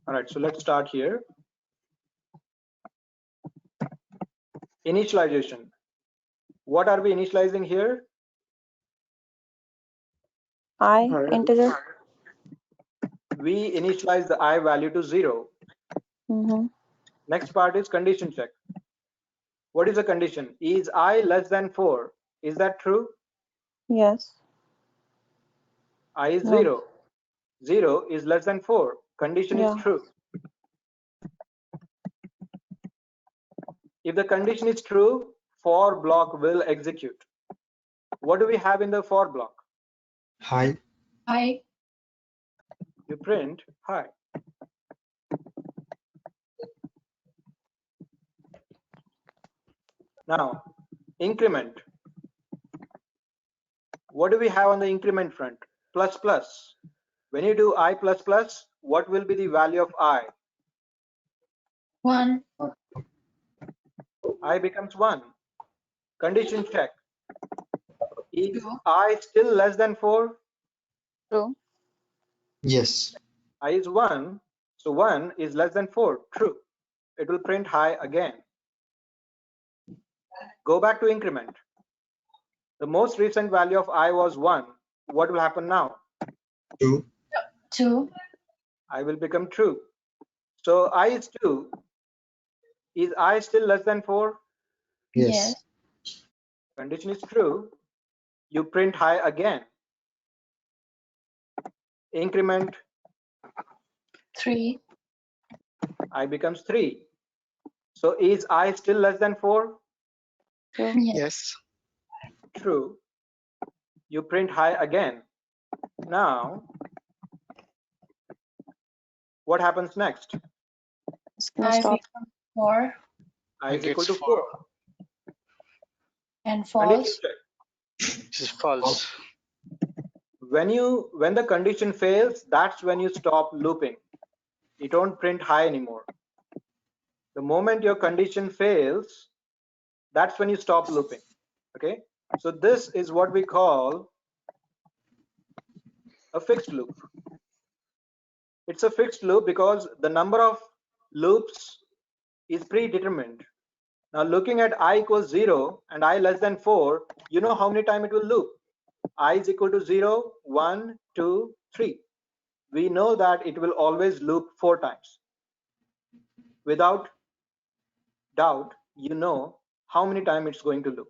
All right, so let's start here. Initialization. What are we initializing here? I integer. We initialize the I value to 0. Next part is condition check. What is the condition? Is I less than 4? Is that true? Yes. I is No. 0. 0 is less than 4. Condition is true. If the condition is true, for block will execute. What do we have in the for block? Hi. Hi. You print hi. Now, increment. What do we have on the increment front? Plus plus. When you do I plus plus, what will be the value of I? 1. I becomes 1. Condition check. Is I still less than 4? True. Yes. I is 1, so 1 is less than 4. True. It will print hi again. Go back to increment. The most recent value of I was 1. What will happen now? 2. 2. I will become true. So I is 2. Is I still less than 4? Yes. Condition is true. You print hi again. Increment. 3. I becomes 3. So is I still less than 4? True. yes. True. You print hi again. Now, what happens next? It's gonna I stop. become 4 I is equal Gets to 4. and Condition false. check. This is false. When the condition fails, that's when you stop looping. You don't print hi anymore. The moment your condition fails, that's when you stop looping. Okay, so this is what we call a fixed loop. It's a fixed loop because the number of loops is predetermined. Now looking at I equals 0 and I less than 4, you know how many times it will loop. I is equal to 0, 1, 2, 3. We know that it will always loop 4 times. Without doubt, you know how many times it's going to loop.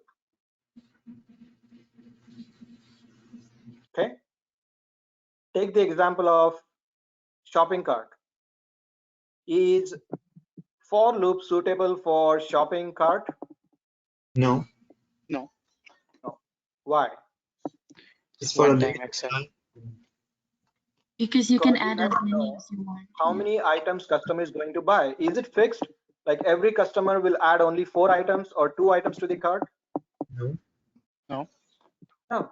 Okay, take the example of shopping cart. Is for loop suitable for shopping cart? No. No. No. Why? It's for a One time limited accept. time. Because you Because can you add as never many know as you want. how many items customer is going to buy. Is it fixed? Like every customer will add only 4 items or 2 items to the cart? No. No. No.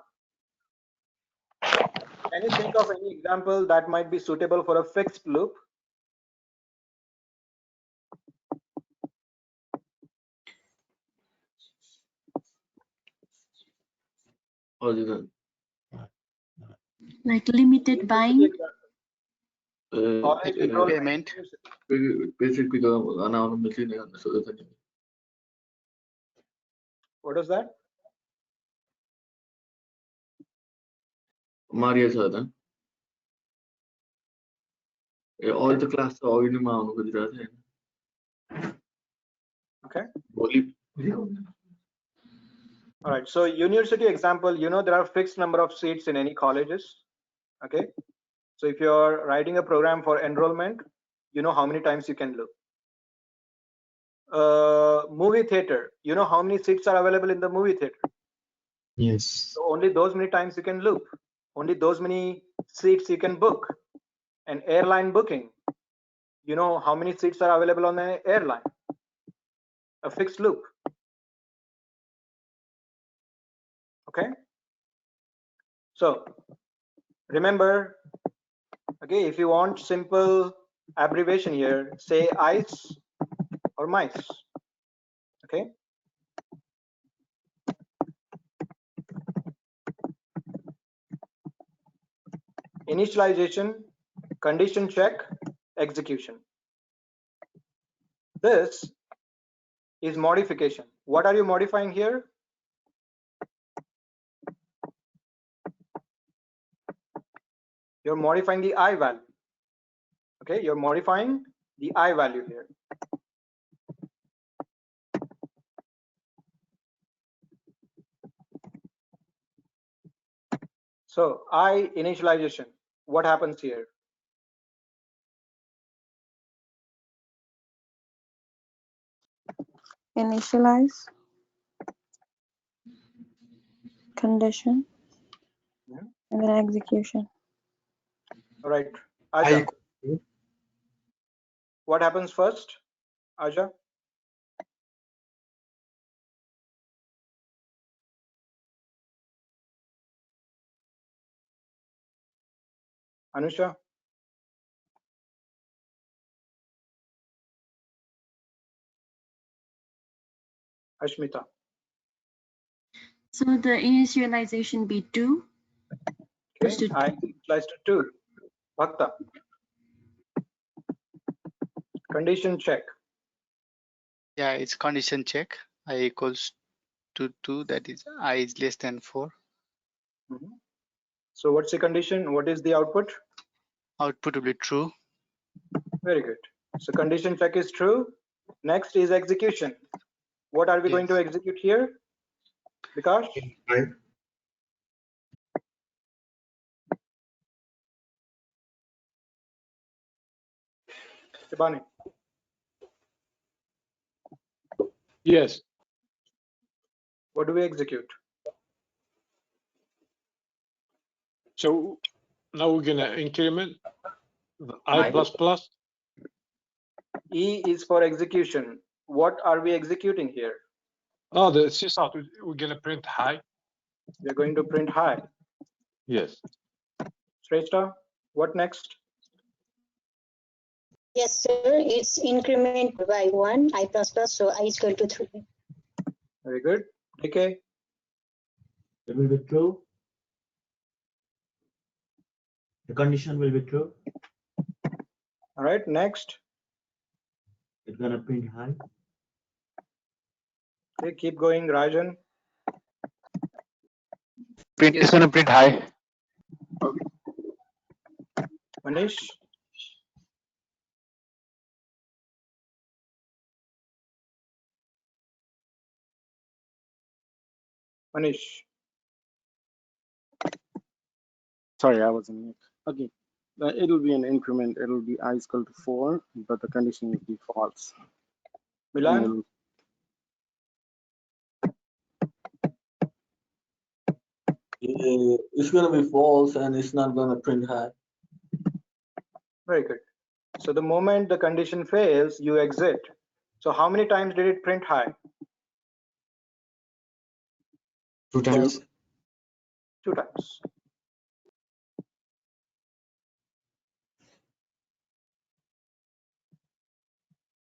Can you think of any example that might be suitable for a fixed loop? Like limited buying. College enrollment. Payment. What is that? Maria Sada. All the class are in the Okay. All right. So university example, there are fixed number of seats in any colleges. Okay. So if you're writing a program for enrollment, you know how many times you can loop. Movie theater, you know how many seats are available in the movie theater. Yes. So only those many times you can loop. Only those many seats you can book. And airline booking, you know how many seats are available on the airline. A fixed loop. Okay. So remember, okay, if you want simple abbreviation here, say ICE or mice. Okay. Initialization, condition check, execution. This is modification. What are you modifying here? You're modifying the I value. Okay, you're modifying the I value here. So I initialization, what happens here? Initialize, condition, and then execution. All right, Aja. What happens first, Aja? Anusha? Ashmita? So the initialization be 2. Okay, I initialize to 2. Bhakta? Condition check. Yeah, it's condition check. I equals to 2, that is I is less than 4. So what's the condition? What is the output? Output will be true. Very good. So condition check is true. Next is execution. What are we going to execute here? Vikash? Shibani? Yes. What do we execute? So now we're gonna increment the I plus plus. E is for execution. What are we executing here? Oh, the sysout, we're gonna print high. We're going to print high. Yes. Shrestha, what next? Yes, sir. It's increment by 1, I plus plus, so I is equal to 3. Very good. DK? It will be true. The condition will be true. All right, next. It's gonna print high. Okay, keep going, Rajan. Print is gonna print high. Manish? Manish? Sorry, I was on mute. Okay, it'll be an increment. It'll be I is equal to 4, but the condition will be false. Milan? It's gonna be false and it's not gonna print high. Very good. So the moment the condition fails, you exit. So how many times did it print high? 2 times. 2 times.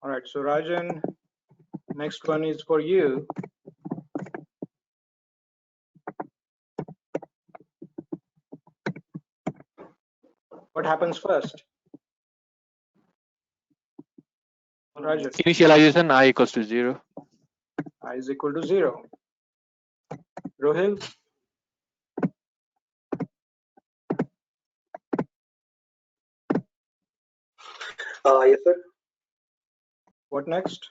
All right, so Rajan, next one is for you. What happens first? Rajan. Initialization I equals to 0. I is equal to 0. Rohil? Yes, sir. What next?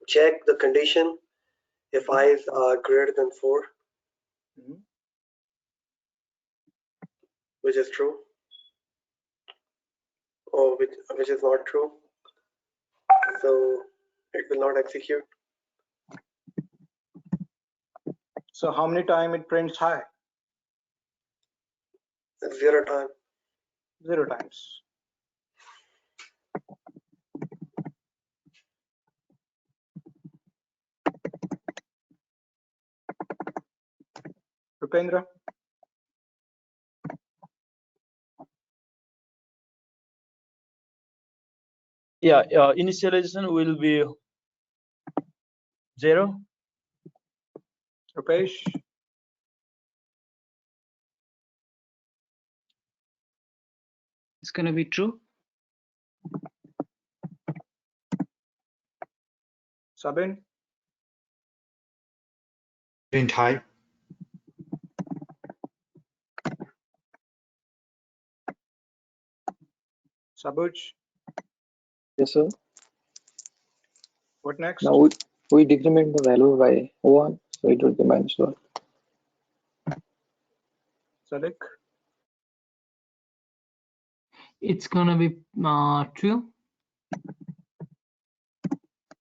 Check the condition if I is greater than 4, which is true, or which is not true. So it will not execute. So how many times it prints high? 0 times. 0 times. Rupendra? Yeah, initialization will be 0. Rupesh? It's going to be true. Sabin? Print high. Sabuj? Yes, sir. What next? Now we decrement the value by 1, so it will be -1. Salik? It's gonna be true.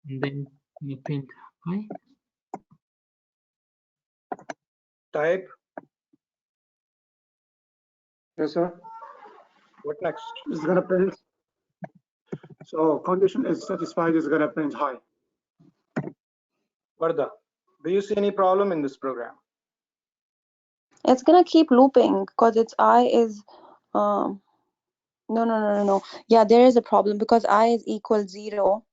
And then you print high. Type? Yes, sir. What next? It's gonna print. So condition is satisfied. It's gonna print high. Varda, do you see any problem in this program? It's gonna keep looping because its I is no. Yeah, there is a problem because I is equal 0,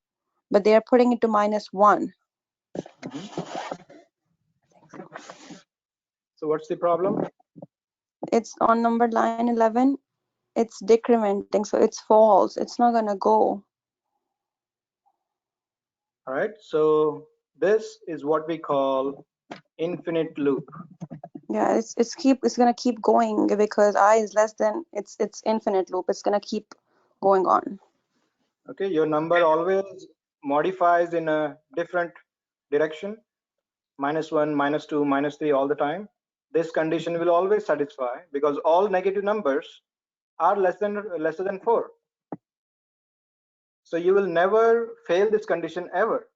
but they are putting it to -1. So what's the problem? It's on number line 11. It's decrementing, so it's false. It's not gonna go. All right, so this is what we call infinite loop. Yeah, it's gonna keep going because I is less than it's infinite loop. It's gonna keep going on. Okay, your number always modifies in a different direction, -1, -2, -3 all the time. This condition will always satisfy because all negative numbers are lesser than 4. So you will never fail this condition ever,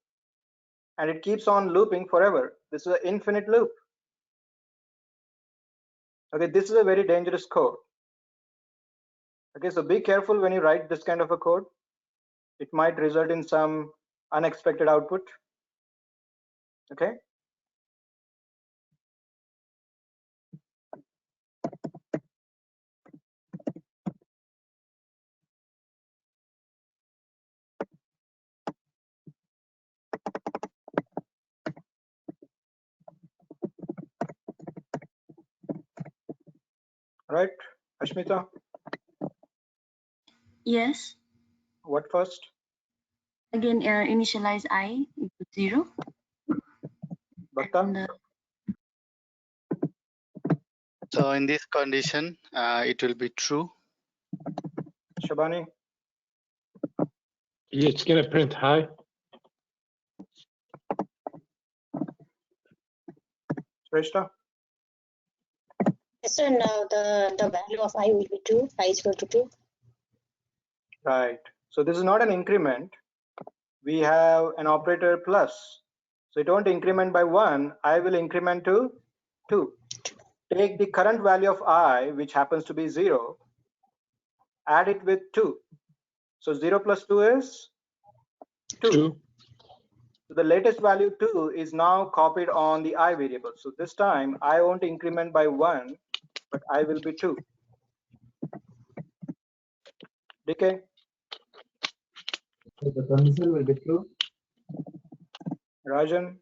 and it keeps on looping forever. This is an infinite loop. Okay, this is a very dangerous code. Okay, so be careful when you write this kind of a code. It might result in some unexpected output. Okay. Right, Ashmita? Yes. What first? Again, initialize I equals 0. Bhakta? So in this condition, it will be true. Shabani? It's going to print high. Shrestha? So now the value of I will be 2. I is equal to 2. Right. So this is not an increment. We have an operator plus. So it won't increment by 1. I will increment to 2. Take the current value of I, which happens to be 0, add it with 2. So 0 plus 2 is 2. So the latest value 2 is now copied on the I variable. So this time I won't increment by 1, but I will be 2. DK? So the condition will be true. Rajan?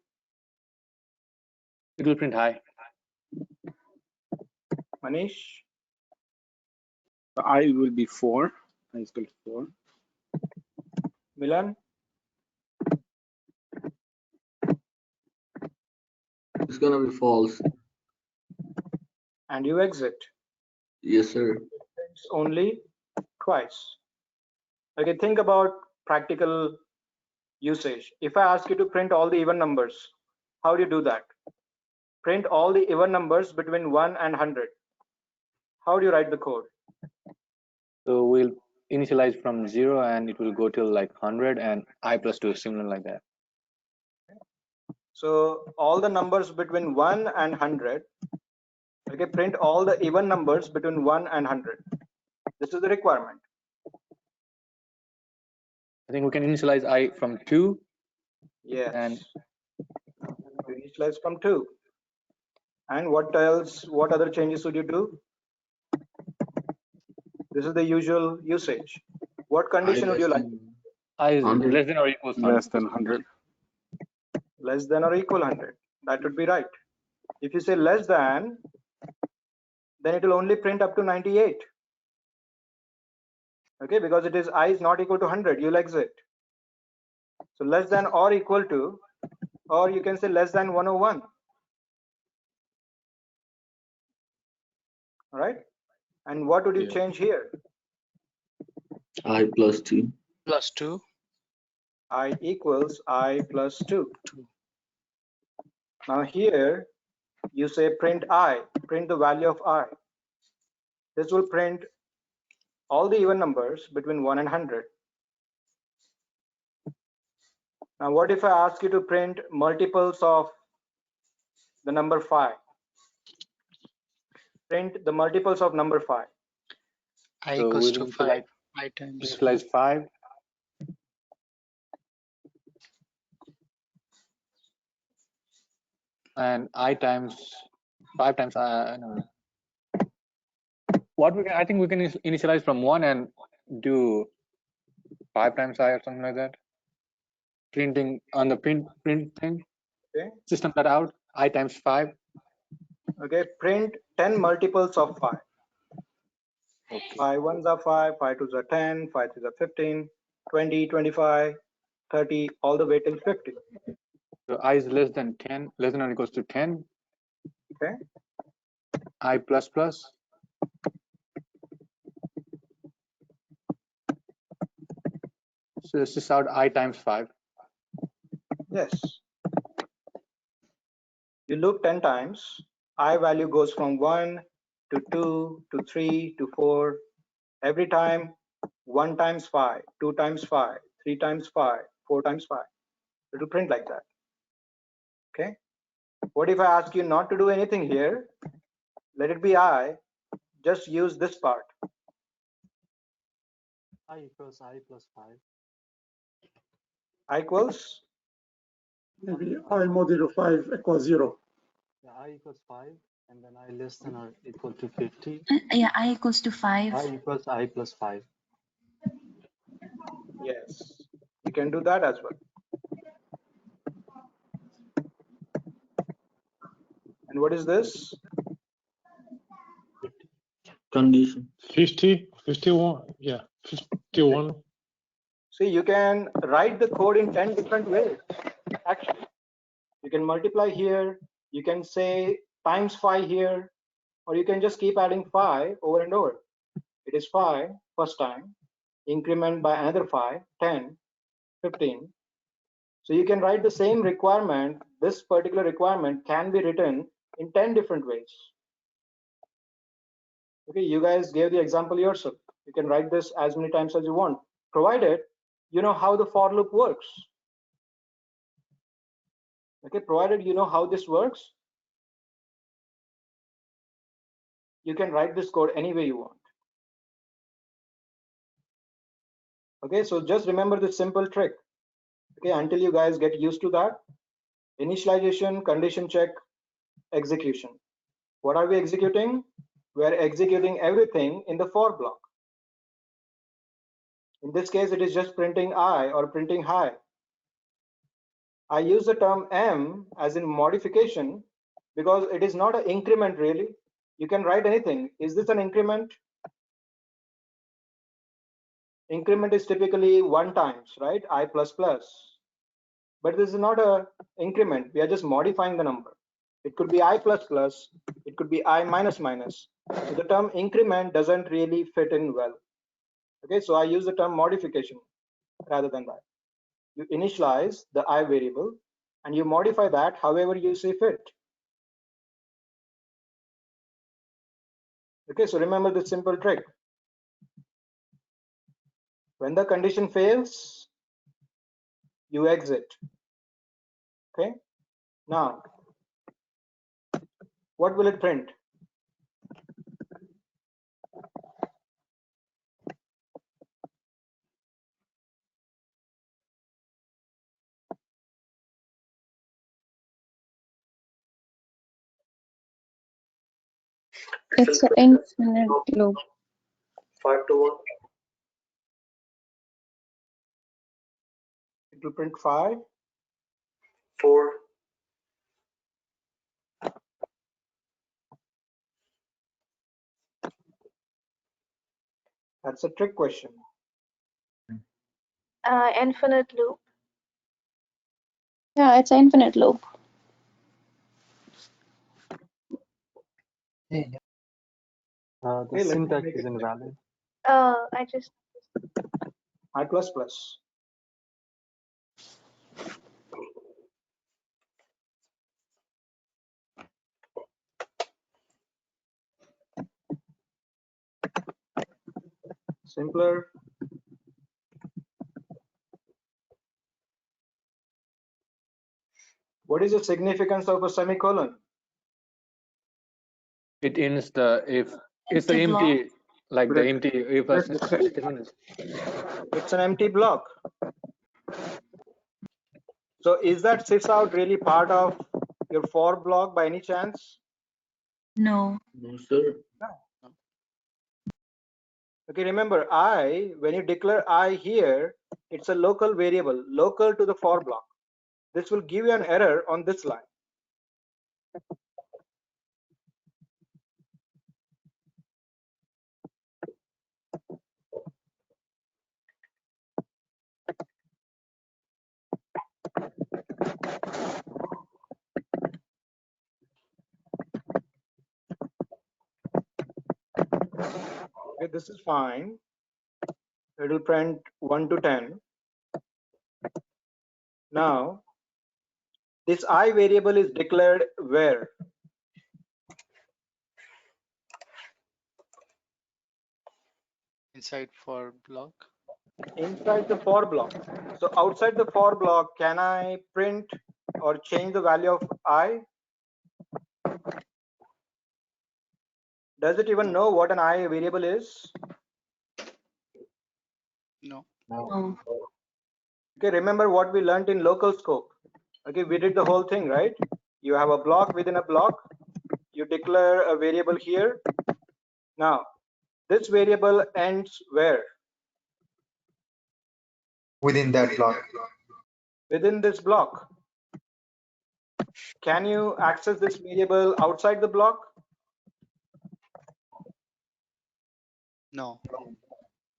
It will print high. Manish? The I will be 4. I is equal to 4. Milan? It's gonna be false. And you exit. Yes, sir. It's only twice. Okay, think about practical usage. If I ask you to print all the even numbers, how do you do that? Print all the even numbers between 1 and 100. How do you write the code? So we'll initialize from 0 and it will go till like 100 and I plus 2 is similar like that. So all the numbers between 1 and 100, okay, print all the even numbers between 1 and 100. This is the requirement. I think we can initialize I from 2. Yes. And you initialize from 2. And what else? What other changes would you do? This is the usual usage. What condition would you like? I is 100. less than or equals to 100. Less than 100. Less than or equal 100. That would be right. If you say less than, then it will only print up to 98. Okay, because it is I is not equal to 100, you'll exit. So less than or equal to, or you can say less than 101. All right. And what would you change here? I plus 2. Plus 2. I equals I plus 2. Now here you say print I, print the value of I. This will print all the even numbers between 1 and 100. Now what if I ask you to print multiples of the number 5? Print the multiples of number 5. I so equals we'll to 5. I times initialize 5. And I times 5 times no. What we can, I think we can initialize from 1 and do 5 times I or something like that. Printing on the print thing. Okay. System that out. I times 5. Okay. Print 10 multiples of 5. Okay. 5 ones are 5, 5 twos are 10, 5 threes are 15, 20, 25, 30, all the way till 50. So I is less than 10, less than or equals to 10. Okay. I plus plus. So this is out I times 5. Yes. You loop 10 times. I value goes from 1 to 2 to 3 to 4. Every time 1 times 5, 2 times 5, 3 times 5, 4 times 5. It will print like that. Okay. What if I ask you not to do anything here? Let it be I. Just use this part. I equals I plus 5. I equals? Maybe I modulo 5 equals 0. Yeah, I equals 5, and then I less than or equal to 50. Yeah, I equals to 5. I equals I plus 5. Yes. You can do that as well. And what is this? Condition. 50, 51, yeah, 51. See, you can write the code in 10 different ways. Actually, you can multiply here, you can say times 5 here, or you can just keep adding 5 over and over. It is 5 first time, increment by another 5, 10, 15. So you can write the same requirement. This particular requirement can be written in 10 different ways. Okay, you guys gave the example yourself. You can write this as many times as you want, provided you know how the for loop works. Okay, provided you know how this works, you can write this code any way you want. Okay, so just remember this simple trick. Okay, until you guys get used to that. Initialization, condition check, execution. What are we executing? We are executing everything in the for block. In this case, it is just printing I or printing hi. I use the term m as in modification because it is not an increment really. You can write anything. Is this an increment? Increment is typically 1 times, right? I plus plus. But this is not a increment. We are just modifying the number. It could be I plus plus. It could be I minus minus. So the term increment doesn't really fit in well. Okay, so I use the term modification rather than that. You initialize the I variable and you modify that however you see fit. Okay, so remember this simple trick. When the condition fails, you exit. Okay, now what will it print? It's an infinite loop. 5 to 1. It will print 5. 4. That's a trick question. Infinite loop. Yeah, it's an infinite loop. The Okay, let me syntax make is it invalid. I just I plus plus. Simpler. What is the significance of a semicolon? It ends the if it's the Empty block. empty, like the empty if a statement is. It's an empty block. So is that sys out really part of your for block by any chance? No. No, sir. Okay, remember I, when you declare I here, it's a local variable, local to the for block. This will give you an error on this line. Okay, this is fine. It will print 1 to 10. Now, this I variable is declared where? Inside for block. Inside the for block. So outside the for block, can I print or change the value of I? Does it even know what an I variable is? No. No. Okay, remember what we learned in local scope. Okay, we did the whole thing, right? You have a block within a block. You declare a variable here. Now, this variable ends where? Within that block. Within this block. Can you access this variable outside the block? No.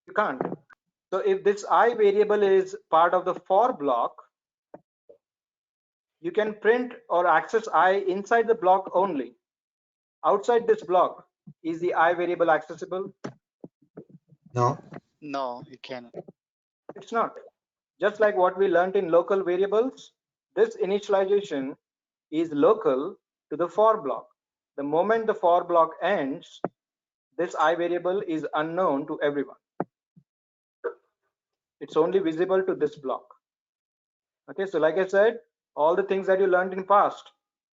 You can't. So if this I variable is part of the for block, you can print or access I inside the block only. Outside this block, is the I variable accessible? No. No, you cannot. It's not. Just like what we learned in local variables, this initialization is local to the for block. The moment the for block ends, this I variable is unknown to everyone. It's only visible to this block. Okay, so like I said, all the things that you learned in past,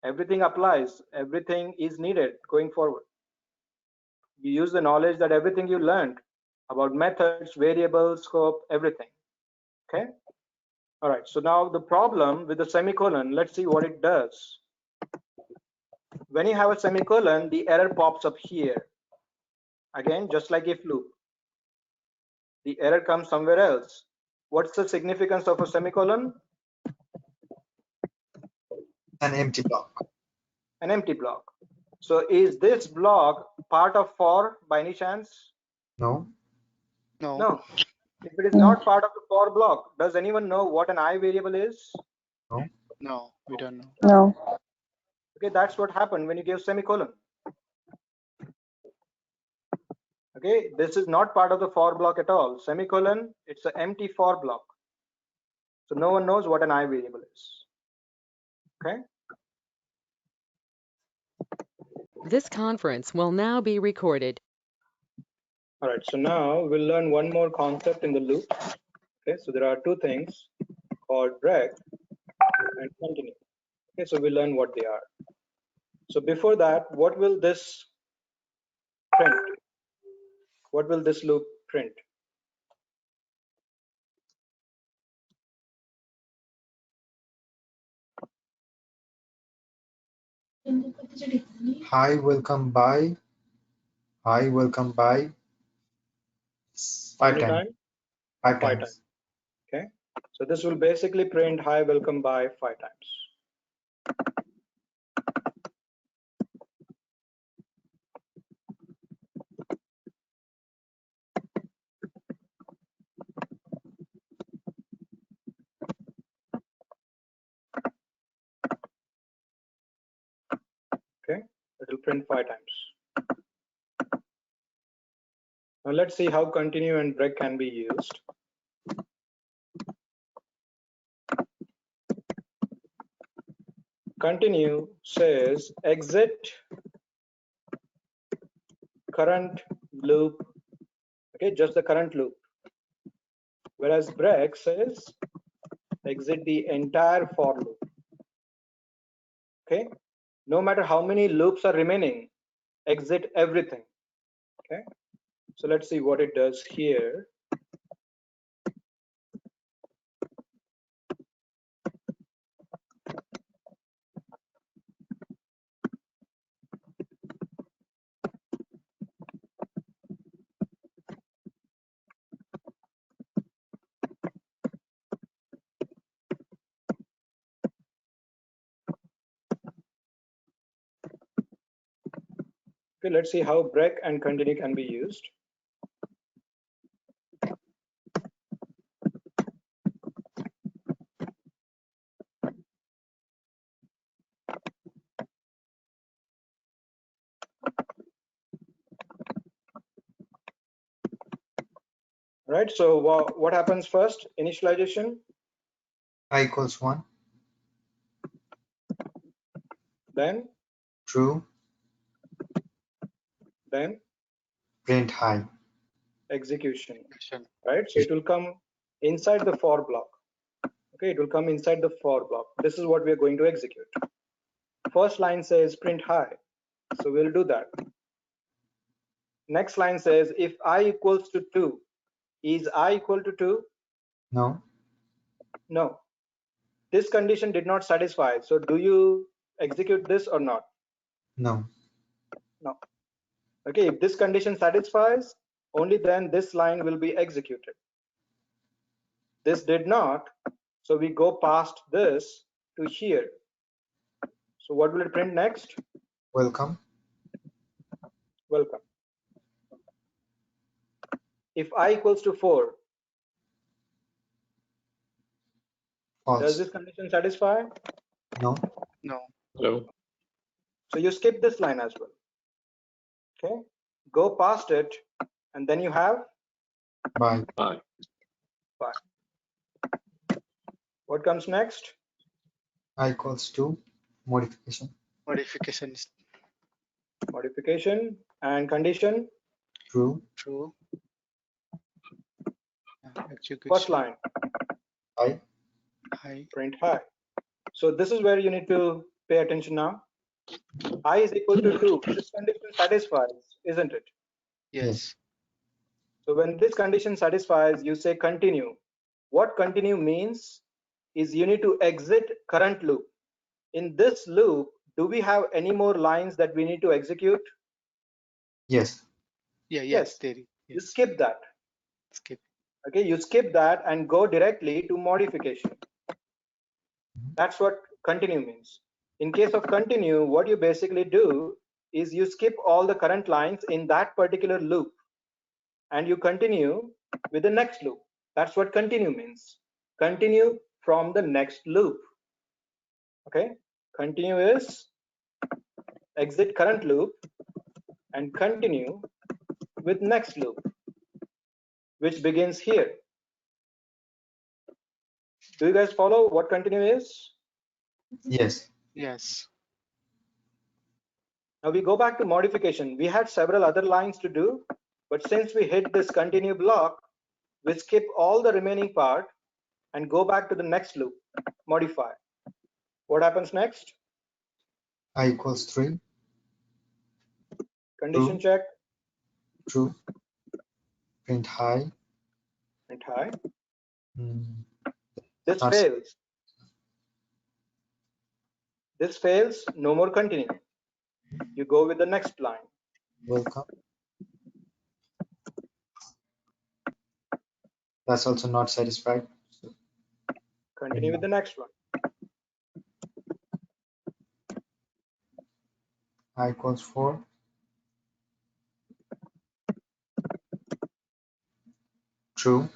everything applies, everything is needed going forward. You use the knowledge that everything you learned about methods, variables, scope, everything. Okay. All right. So now the problem with the semicolon, let's see what it does. When you have a semicolon, the error pops up here. Again, just like if loop. The error comes somewhere else. What's the significance of a semicolon? An empty block. An empty block. So is this block part of for by any chance? No. No. If it is not part of the for block, does anyone know what an I variable is? No. No, we don't know. No. Okay, that's what happened when you give semicolon. Okay, this is not part of the for block at all. Semicolon, it's an empty for block. So no one knows what an I variable is. Okay. This conference will now be recorded. All right, so now we'll learn one more concept in the loop. Okay, so there are two things called break and continue. Okay, so we'll learn what they are. So before that, what will this print? What will this loop print? Hi, welcome by. Hi, welcome by. How 5 many times. times? 5 5 times. times. Okay, so this will basically print hi, welcome by 5 times. Okay, it will print 5 times. Now let's see how continue and break can be used. Continue says exit current loop, okay, just the current loop. Whereas break says exit the entire for loop. Okay, no matter how many loops are remaining, exit everything. Okay, so let's see what it does here. Okay, let's see how break and continue can be used. Right, so what happens first? Initialization. I equals 1. Then True. then Print hi. execution. Right, so it will come inside the for block. Okay, it will come inside the for block. This is what we are going to execute. First line says print hi, so we'll do that. Next line says if I equals to 2, is I equal to 2? No. No, this condition did not satisfy. So do you execute this or not? No. No. Okay, if this condition satisfies, only then this line will be executed. This did not, so we go past this to here. So what will it print next? Welcome. Welcome. If I equals to 4, False. does this condition satisfy? No. No. No. So you skip this line as well. Okay, go past it, and then you have By. Bye. what comes next? I equals 2. Modification. Modification is Modification and condition. True. true. Execution. First line. Hi. Hi. Print hi. So this is where you need to pay attention now. I is equal to 2. This condition satisfies, isn't it? Yes. So when this condition satisfies, you say continue. What continue means is you need to exit current loop. In this loop, do we have any more lines that we need to execute? Yes. Yes. There is. You skip that. Skip. Okay, you skip that and go directly to modification. That's what continue means. In case of continue, what you basically do is you skip all the current lines in that particular loop and you continue with the next loop. That's what continue means. Continue from the next loop. Okay, continue is exit current loop and continue with next loop, which begins here. Do you guys follow what continue is? Yes. Yes. Now we go back to modification. We had several other lines to do, but since we hit this continue block, we skip all the remaining part and go back to the next loop, modify. What happens next? I equals 3. Condition True. check. True. Print high. Print high. This That's- fails. This fails, no more continue. You go with the next line. Welcome. That's also not satisfied. So Continue with the next one. I equals 4. True.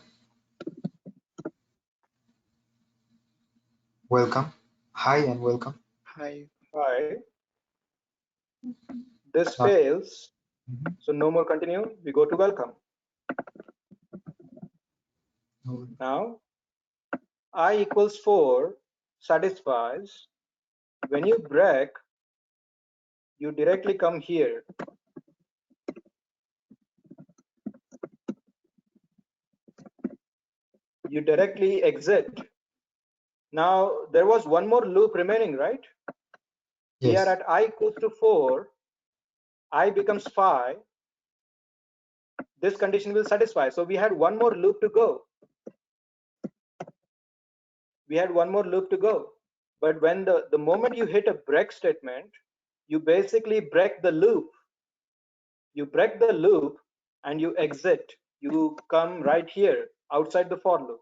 Welcome. Hi and welcome. Hi. Hi. This fails. So no more continue. We go to welcome. Now, I equals 4 satisfies. When you break, you directly come here. You directly exit. Now, there was one more loop remaining, right? Yes. We are at I equals to 4. I becomes 5. This condition will satisfy. So we had one more loop to go. We had one more loop to go. But when the moment you hit a break statement, you basically break the loop. You break the loop and you exit. You come right here outside the for loop.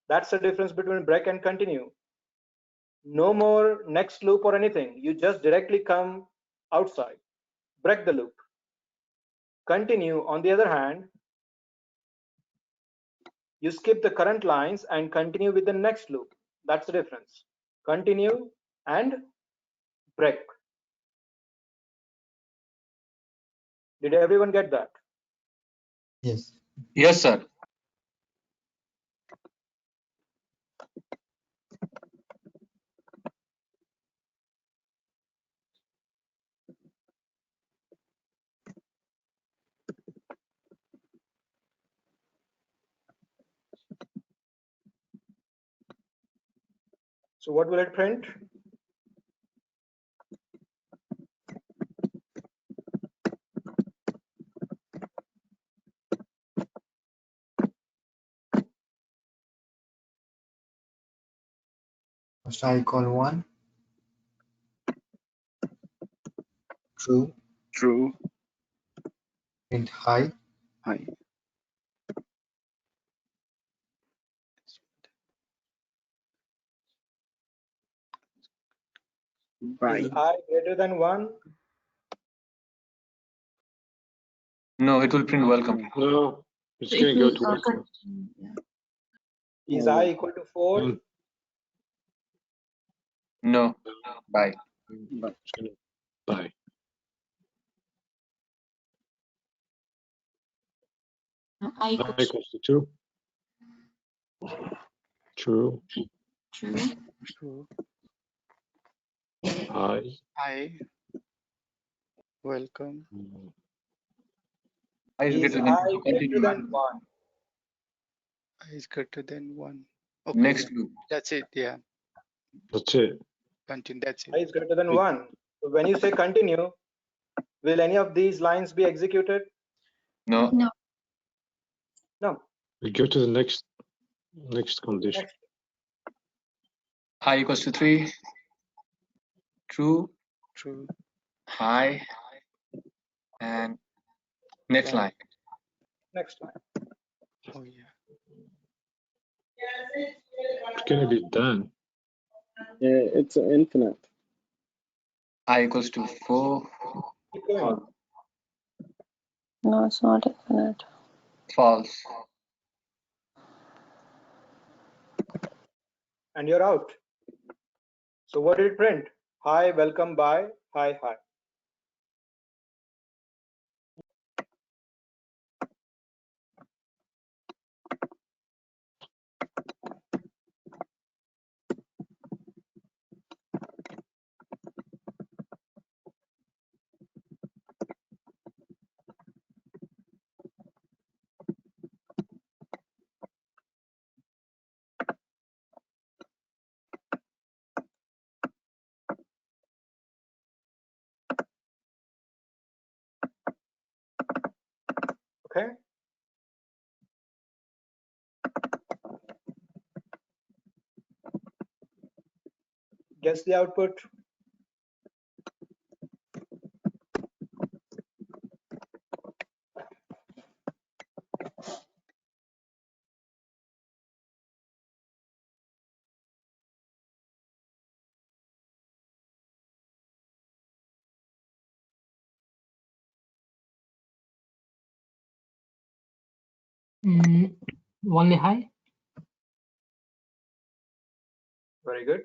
That's the difference between break and continue. No more next loop or anything. You just directly come outside. Break the loop. Continue, on the other hand, you skip the current lines and continue with the next loop. That's the difference. Continue and break. Did everyone get that? Yes. Yes, sir. So what will it print? First I equal 1. True. True. Print high. Hi. Bye. Is I greater than 1? No, it will print welcome. No, it's It going to go will to welcome. Is I equal to 4? No. Bye. It's gonna bye. I I equals to 2. True. True. True. I. Hi. Welcome. I is Is greater I than greater than 1? I is greater than 1. Okay. Next loop. That's it. Yeah. That's it. Continue. That's it. I is greater than 1. So when you say continue, will any of these lines be executed? No. No. No. We go to the next condition. Next. I equals to 3. True. True. High. And next line. Next line. Oh yeah. It's gonna be done. Yeah, it's infinite. I equals to 4. Keep going. No, it's not infinite. False. And you're out. So what did it print? Hi, welcome, bye, hi, hi. Okay. Guess the output. Only high. Very good.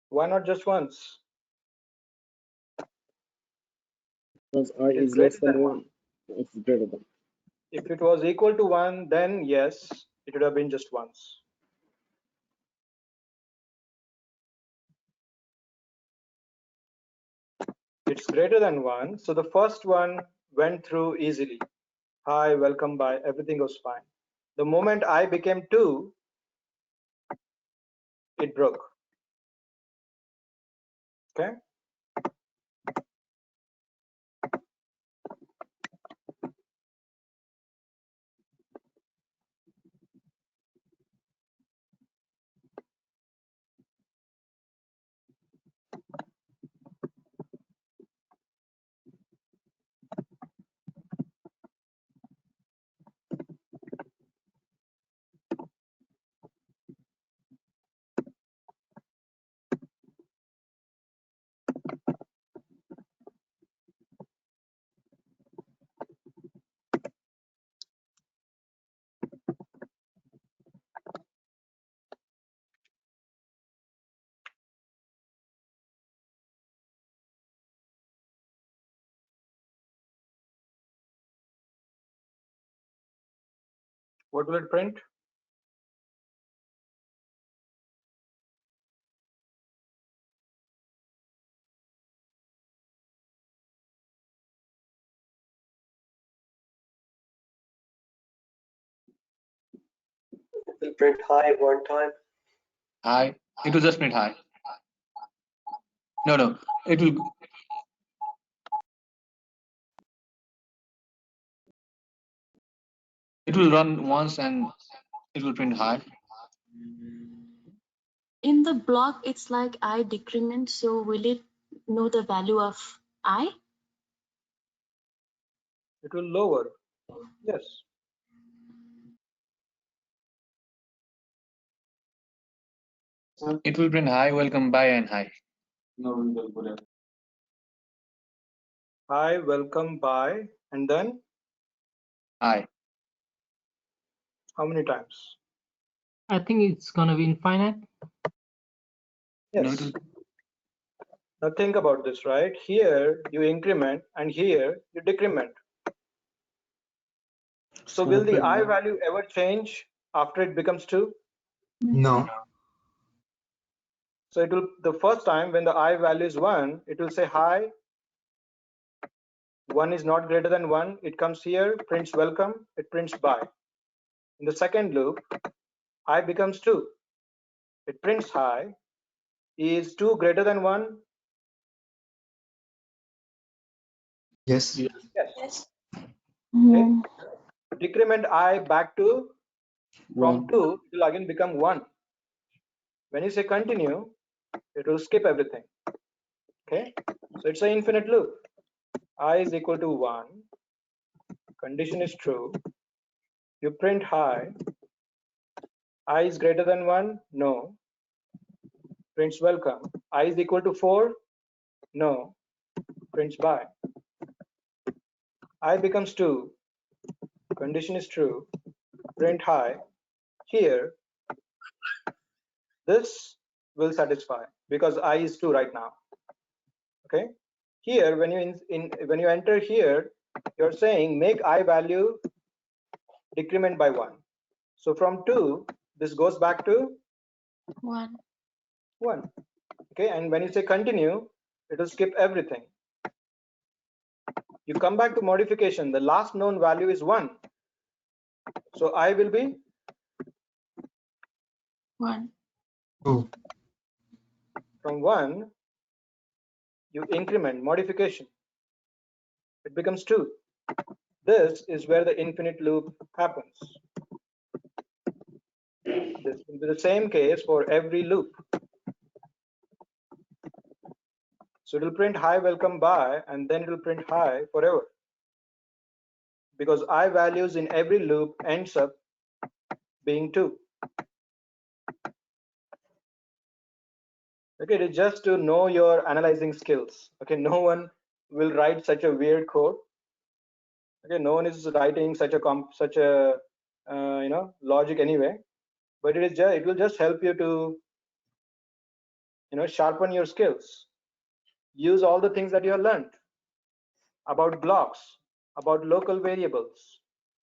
Why not just once? Because I It is is less greater than than 1. It's greater than. If it was equal to 1, then yes, it would have been just once. It's greater than 1, so the first one went through easily. Hi, welcome, bye, everything was fine. The moment I became 2, it broke. Okay. What will it print? It will print high one time. High. It will just print high. No. It will. It will run once and it will print high. In the block, it's like I decrement. So will it know the value of I? It will lower. Yes. It will print high, welcome, bye, and high. Hi, welcome, bye, and then High. how many times? I think it's gonna be infinite. Yes. Now think about this, right? Here you increment and here you decrement. So will the I value ever change after it becomes 2? No. So it will, the first time when the I value is 1, it will say hi, 1 is not greater than 1, it comes here, prints welcome, it prints bye. In the second loop, I becomes 2, it prints hi. Is 2 greater than 1? Yes. Yes. Okay. Decrement I back to from 2, it will again become 1. When you say continue, it will skip everything. Okay, so it's an infinite loop. I is equal to 1, condition is true, you print hi, I is greater than 1, no, prints welcome, I is equal to 4, no, prints bye, I becomes 2, condition is true, print hi. Here this will satisfy because I is 2 right now. Okay, here when you enter here, you're saying make I value decrement by 1. So from 2 this goes back to 1. Okay, and when you say continue, it will skip everything. You come back to modification, the last known value is 1, so I will be 1. 2. From 1 you increment modification, it becomes 2. This is where the infinite loop happens. This will be the same case for every loop. So it will print hi welcome bye, and then it will print hi forever, because I values in every loop ends up being 2. Okay, it is just to know your analyzing skills. Okay, no one will write such a weird code. Okay, no one is writing such a logic anyway, but it will just help you to sharpen your skills. Use all the things that you have learned about blocks, about local variables,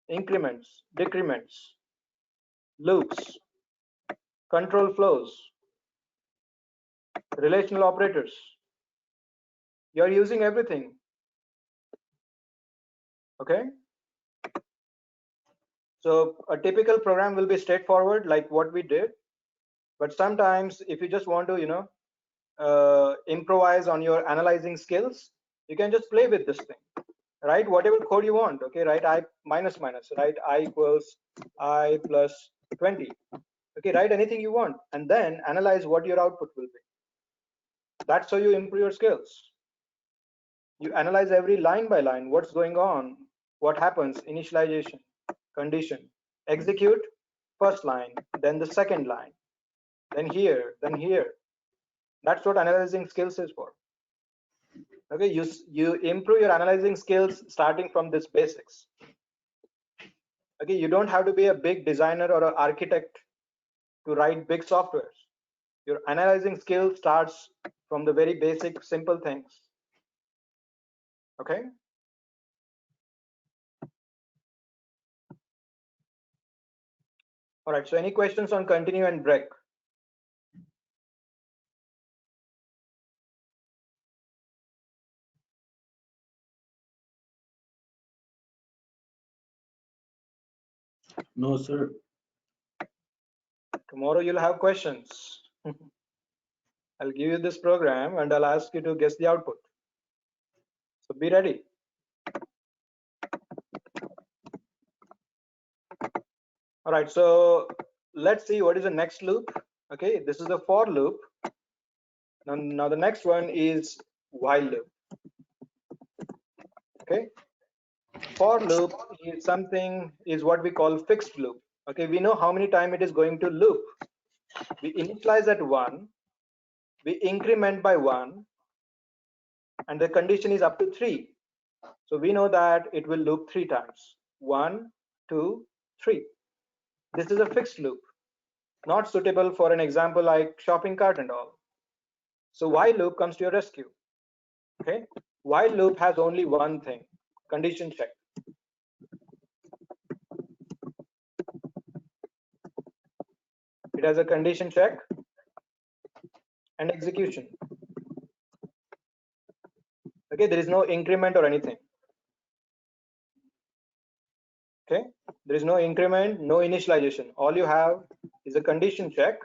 increments, decrements, loops, control flows, relational operators. You are using everything. Okay, so a typical program will be straightforward like what we did, but sometimes if you just want to improvise on your analyzing skills, you can just play with this thing. Write whatever code you want. Okay, write I minus minus, write I equals I plus 20. Okay, write anything you want and then analyze what your output will be. That's how you improve your skills. You analyze every line by line, what's going on, what happens, initialization, condition, execute, first line, then the second line, then here, then here. That's what analyzing skills is for. Okay, you improve your analyzing skills starting from this basics. Okay, you don't have to be a big designer or an architect to write big softwares. Your analyzing skill starts from the very basic simple things. Okay, all right, so any questions on continue and break? No, sir. Tomorrow you'll have questions. I'll give you this program and I'll ask you to guess the output. So be ready. All right, so let's see what is the next loop. Okay, this is the for loop. Now the next one is while loop. Okay, for loop is what we call fixed loop. Okay, we know how many times it is going to loop. We initialize at 1, we increment by 1, and the condition is up to 3. So we know that it will loop 3 times. 1, 2, 3. This is a fixed loop, not suitable for an example like shopping cart and all. So while loop comes to your rescue. Okay, while loop has only one thing, condition check. It has a condition check and execution. Okay, there is no increment or anything. Okay, there is no increment, no initialization. All you have is a condition check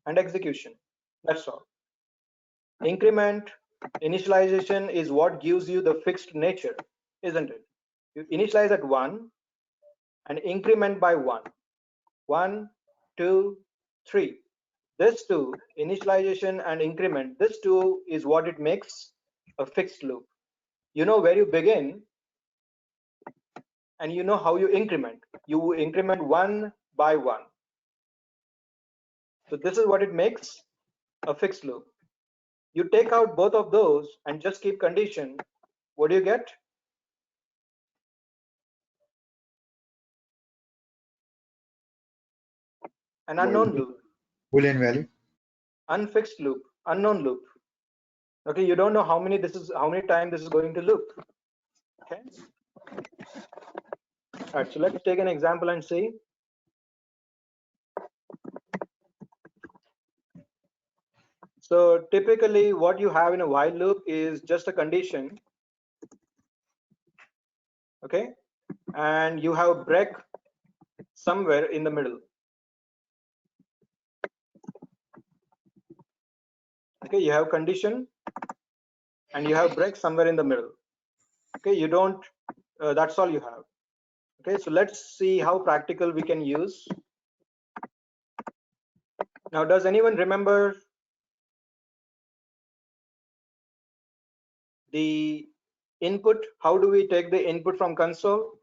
and execution. That's all. Increment, initialization is what gives you the fixed nature, isn't it? You initialize at 1 and increment by 1. 1, 2, 3. This two, initialization and increment, this two is what it makes a fixed loop. You know where you begin and you know how you increment. You increment 1 by 1. So this is what it makes a fixed loop. You take out both of those and just keep condition. What do you get? An unknown loop. Boolean value. Unfixed loop, unknown loop. Okay, you don't know how many times this is going to loop. Okay. All right, so let's take an example and see. So typically what you have in a while loop is just a condition, okay, and you have break somewhere in the middle. Okay, you have condition and you have break somewhere in the middle. Okay, you don't, that's all you have. Okay, so let's see how practical we can use. Now, does anyone remember the input? How do we take the input from console?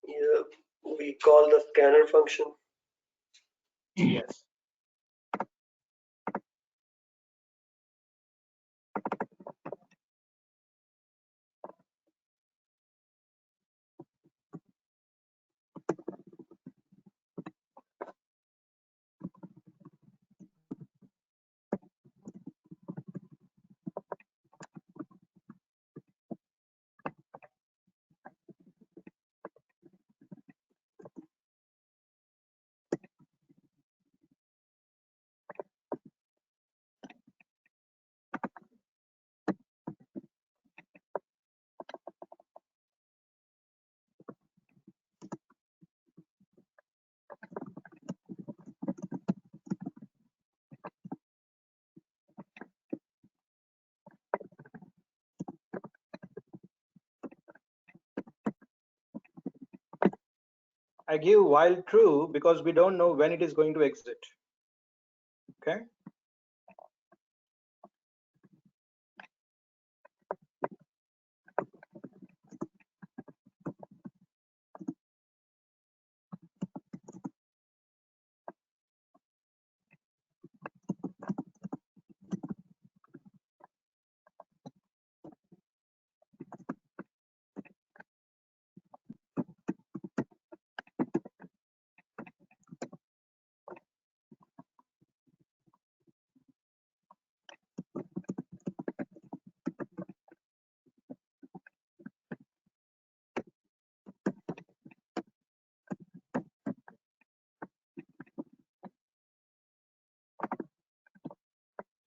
Yeah, we call the scanner function. Yes. I give while true because we don't know when it is going to exit. Okay.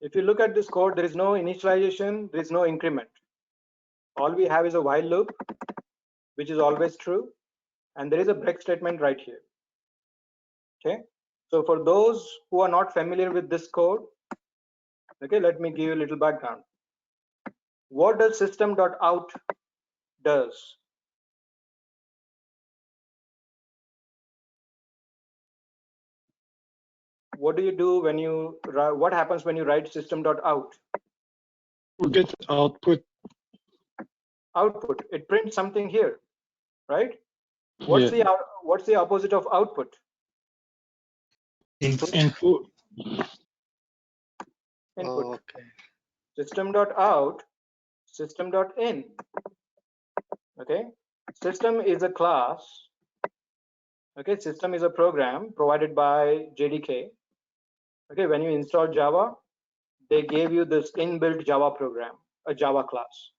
If you look at this code, there is no initialization, there is no increment. All we have is a while loop, which is always true, and there is a break statement right here. Okay, so for those who are not familiar with this code, okay, let me give you a little background. What does system.out does? What do you do when you, what happens when you write system.out? We get output. Output, it prints something here, right? What's Yeah. the opposite of output? Input. Input. Okay. System.out, system.in. Okay, system is a class. Okay, system is a program provided by JDK. Okay, when you install Java, they gave you this inbuilt Java program, a Java class.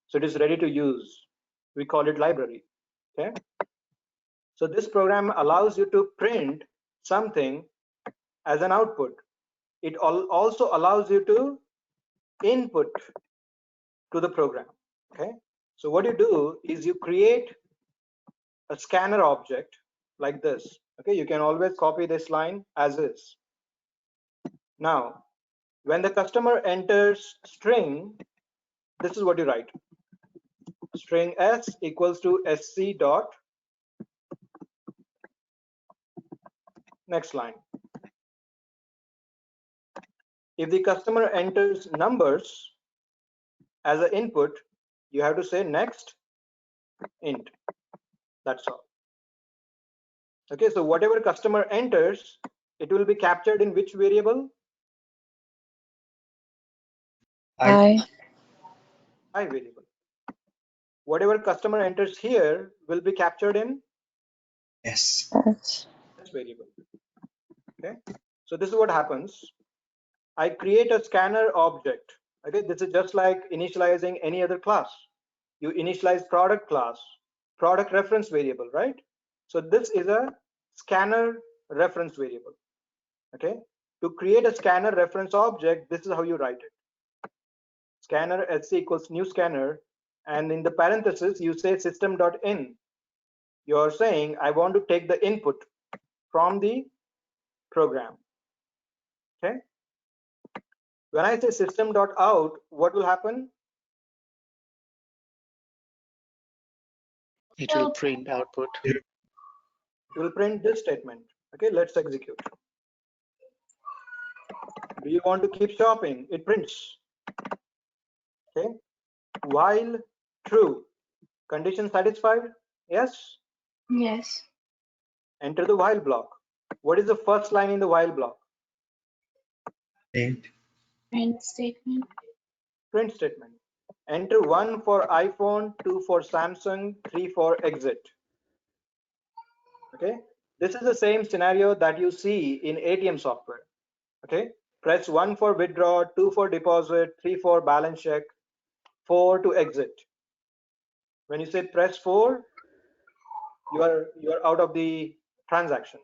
So it is ready to use. We call it library. Okay, so this program allows you to print something as an output. It also allows you to input to the program. Okay, So what you do is you create a scanner object like this. Okay, you can always copy this line as is. Now, when the customer enters string, this is what you write. String s equals to sc dot, next line. If the customer enters numbers as an input, you have to say next int. That's all. Okay, so whatever customer enters, it will be captured in which variable? I. I variable. Whatever customer enters here will be captured in Yes. Yes. this variable. Okay, so this is what happens. I create a scanner object. Okay, this is just like initializing any other class. You initialize product class, product reference variable, right? So this is a scanner reference variable. Okay, to create a scanner reference object, this is how you write it. Scanner sc equals new scanner, and in the parenthesis you say system.in. You're saying I want to take the input from the program. Okay, when I say system.out, what will happen? It will print output. It will print this statement. Okay, let's execute. Do you want to keep shopping? It prints. Okay, while true, condition satisfied? Yes. Yes. Enter the while block. What is the first line in the while block? Print. Print statement. Print statement. Enter 1 for iPhone, 2 for Samsung, 3 for exit. Okay, this is the same scenario that you see in ATM software. Okay, press 1 for withdraw, 2 for deposit, 3 for balance check, 4 to exit. When you say press 4, you are out of the transaction.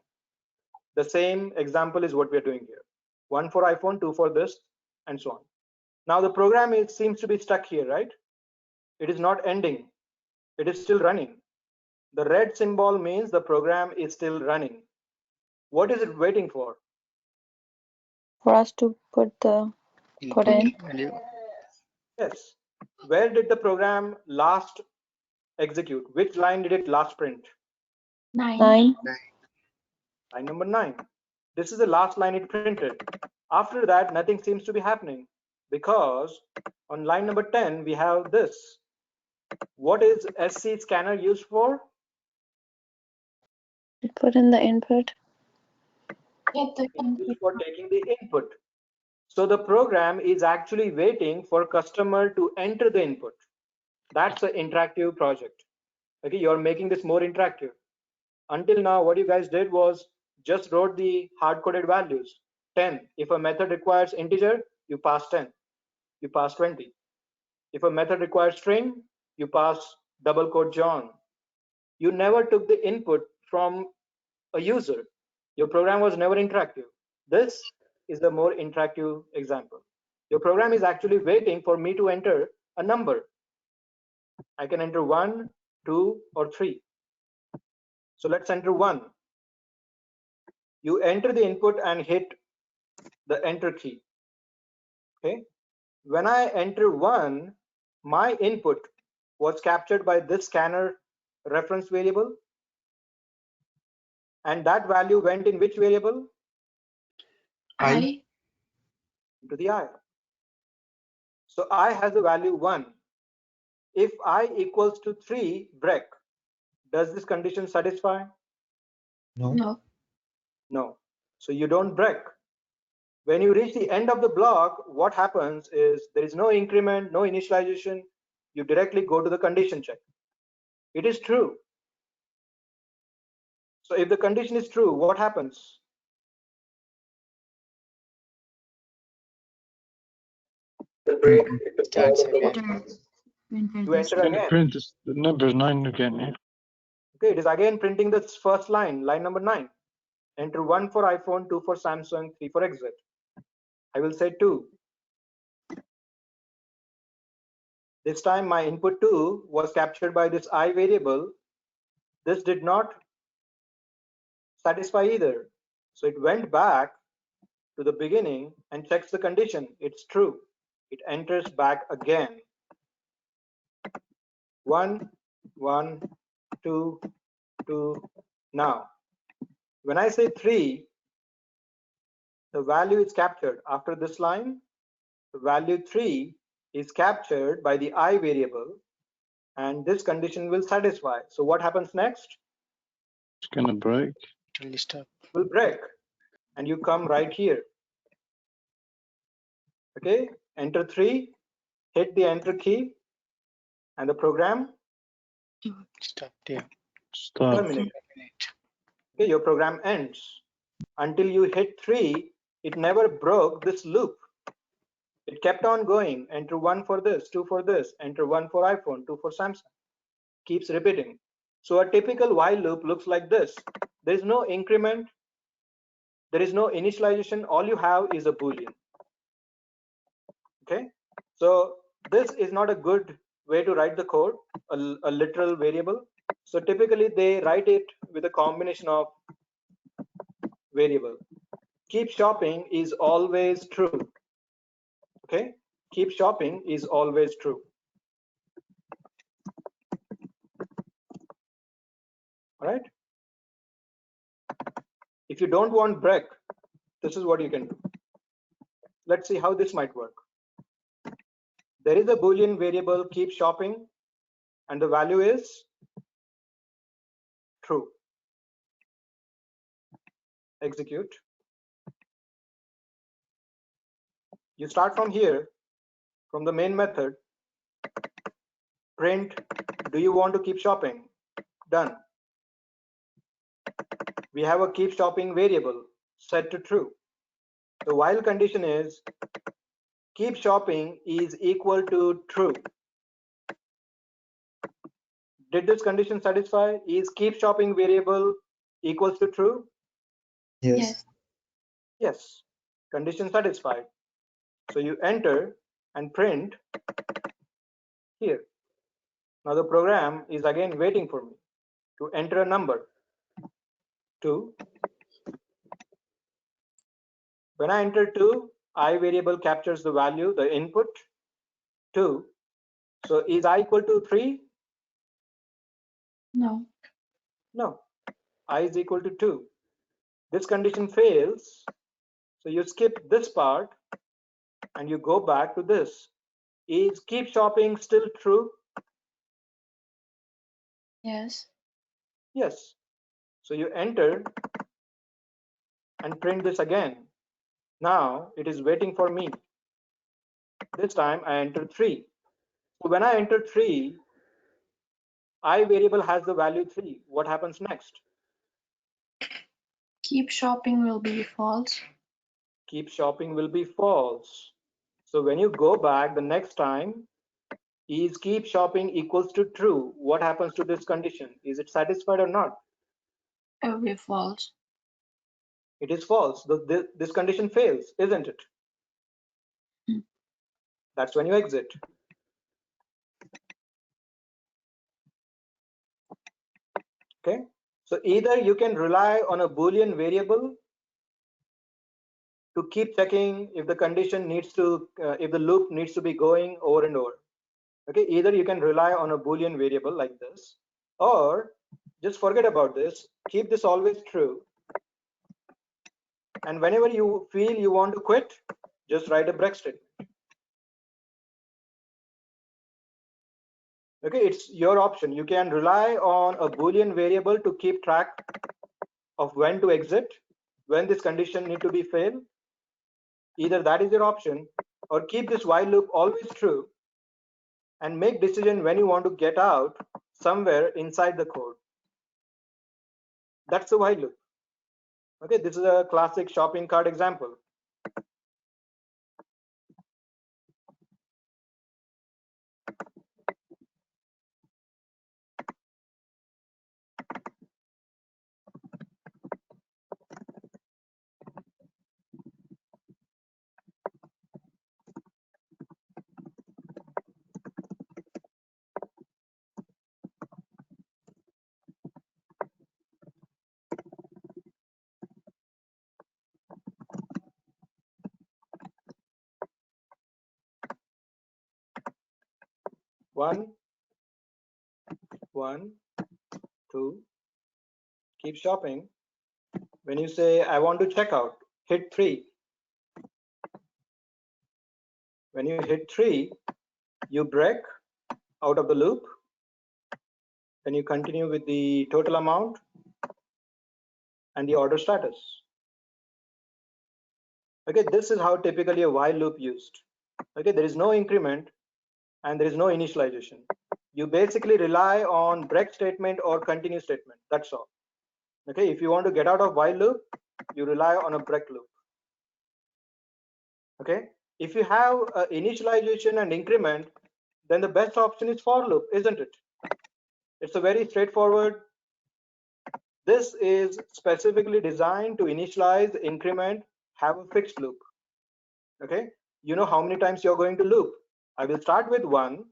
The same example is what we are doing here. 1 for iPhone, 2 for this, and so on. Now the program seems to be stuck here, right? It is not ending. It is still running. The red symbol means the program is still running. What is it waiting for? For us to put in. Value. Yes. Where did the program last execute? Which line did it last print? 9. 9. Line number 9. This is the last line it printed. After that, nothing seems to be happening because on line number 10, we have this. What is SC scanner used for? Put in the input. It's used for taking the input. So the program is actually waiting for customer to enter the input. That's an interactive project. Okay, you're making this more interactive. Until now, what you guys did was just wrote the hard-coded values. 10. If a method requires integer, you pass 10. You pass 20. If a method requires string, you pass double quote John. You never took the input from a user. Your program was never interactive. This is the more interactive example. Your program is actually waiting for me to enter a number. I can enter 1, 2, or 3. So let's enter 1. You enter the input and hit the enter key. Okay. When I enter 1, my input was captured by this scanner reference variable, and that value went in which variable? I. Into the I. So I has the value 1. If I equals to 3, break. Does this condition satisfy? No. No. No. So you don't break. When you reach the end of the block, what happens is there is no increment, no initialization. You directly go to the condition check. It is true. So if the condition is true, what happens? The break, it will Starts follow the again. program. You enter Then it again. prints the number 9 again. Yeah? Okay, it is again printing the first line, line number 9. Enter 1 for iPhone, 2 for Samsung, 3 for exit. I will say 2. This time my input 2 was captured by this I variable. This did not satisfy either. So it went back to the beginning and checks the condition. It's true. It enters back again. 1, 1, 2, 2. Now, when I say 3, the value is captured. After this line, the value 3 is captured by the I variable, and this condition will satisfy. So what happens next? It's gonna break. It will stop. Will break, and you come right here. Okay, enter 3, hit the enter key, and the program Stop there. Stop. terminates. Okay, your program ends. Until you hit 3, it never broke this loop. It kept on going. Enter 1 for this, 2 for this, enter 1 for iPhone, 2 for Samsung. Keeps repeating. So a typical while loop looks like this. There is no increment. There is no initialization. All you have is a Boolean. Okay. So this is not a good way to write the code, a literal variable. So typically they write it with a combination of variable. Keep shopping is always true. Okay. Keep shopping is always true. All right. If you don't want break, this is what you can do. Let's see how this might work. There is a Boolean variable keep shopping, and the value is true. Execute. You start from here, from the main method. Print, do you want to keep shopping? Done. We have a keep shopping variable set to true. The while condition is keep shopping is equal to true. Did this condition satisfy? Is keep shopping variable equals to true? Yes. Yes. Condition satisfied. So you enter and print here. Now the program is again waiting for me to enter a number 2. When I enter 2, I variable captures the value, the input 2. So is I equal to 3? No. No. I is equal to 2. This condition fails. So you skip this part and you go back to this. Is keep shopping still true? Yes. Yes. So you enter and print this again. Now it is waiting for me. This time I enter 3. So when I enter 3, I variable has the value 3. What happens next? Keep shopping will be false. Keep shopping will be false. So when you go back the next time, is keep shopping equals to true? What happens to this condition? Is it satisfied or not? It will be false. It is false. This condition fails, isn't it? That's when you exit. Okay. So either you can rely on a Boolean variable to keep checking if the condition needs to, if the loop needs to be going over and over. Okay. Either you can rely on a Boolean variable like this, or just forget about this. Keep this always true. And whenever you feel you want to quit, just write a break statement. Okay, it's your option. You can rely on a Boolean variable to keep track of when to exit, when this condition need to be failed. Either that is your option, or keep this while loop always true and make decision when you want to get out somewhere inside the code. That's the while loop. Okay, this is a classic shopping cart example. 1, 1, 2, keep shopping. When you say, I want to check out, hit 3. When you hit 3, you break out of the loop. Then you continue with the total amount and the order status. Okay, this is how typically a while loop used. Okay, there is no increment and there is no initialization. You basically rely on break statement or continue statement. That's all. Okay, if you want to get out of while loop, you rely on a break loop. Okay, if you have initialization and increment, then the best option is for loop, isn't it? It's a very straightforward. This is specifically designed to initialize, increment, have a fixed loop. Okay, you know how many times you're going to loop. I will start with 1.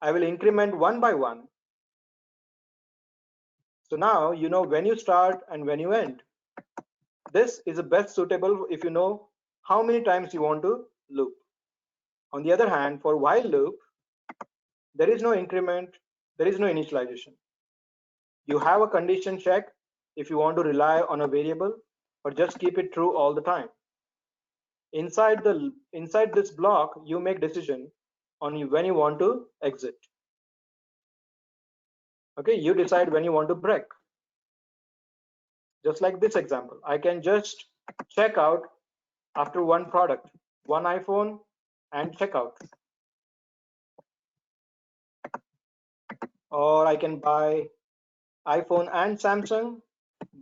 I will increment 1 by 1. So now you know when you start and when you end. This is the best suitable if you know how many times you want to loop. On the other hand, for while loop, there is no increment, there is no initialization. You have a condition check if you want to rely on a variable or just keep it true all the time. Inside this block, you make decision on when you want to exit. Okay, you decide when you want to break. Just like this example, I can just check out after one product, one iPhone, and check out. Or I can buy iPhone and Samsung,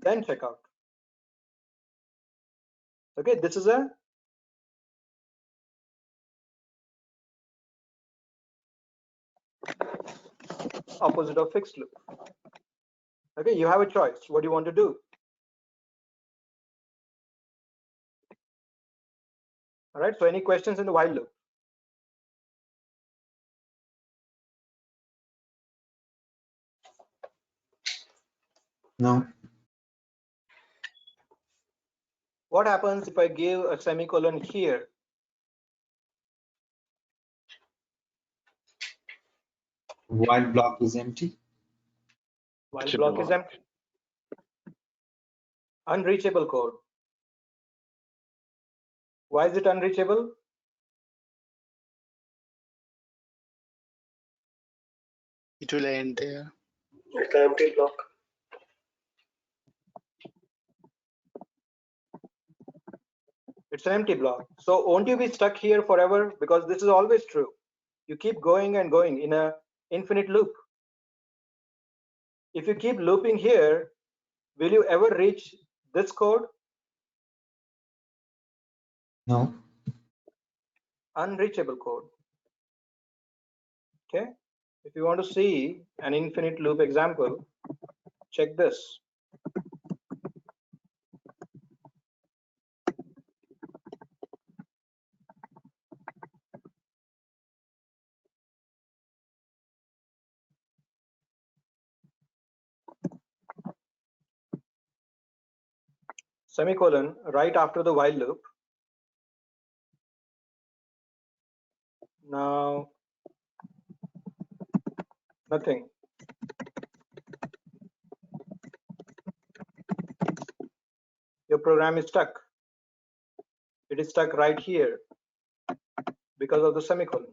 then check out. Okay, this is a opposite of fixed loop. Okay, you have a choice. What do you want to do? All right, so any questions in the while loop? No. What happens if I give a semicolon here? While block is empty. While block is empty. Unreachable code. Why is it unreachable? It will end there. It's an empty block. It's an empty block. So won't you be stuck here forever? Because this is always true. You keep going and going in a infinite loop. If you keep looping here, will you ever reach this code? No. Unreachable code. Okay. If you want to see an infinite loop example, check this. Semicolon right after the while loop. Now, nothing. Your program is stuck. It is stuck right here because of the semicolon.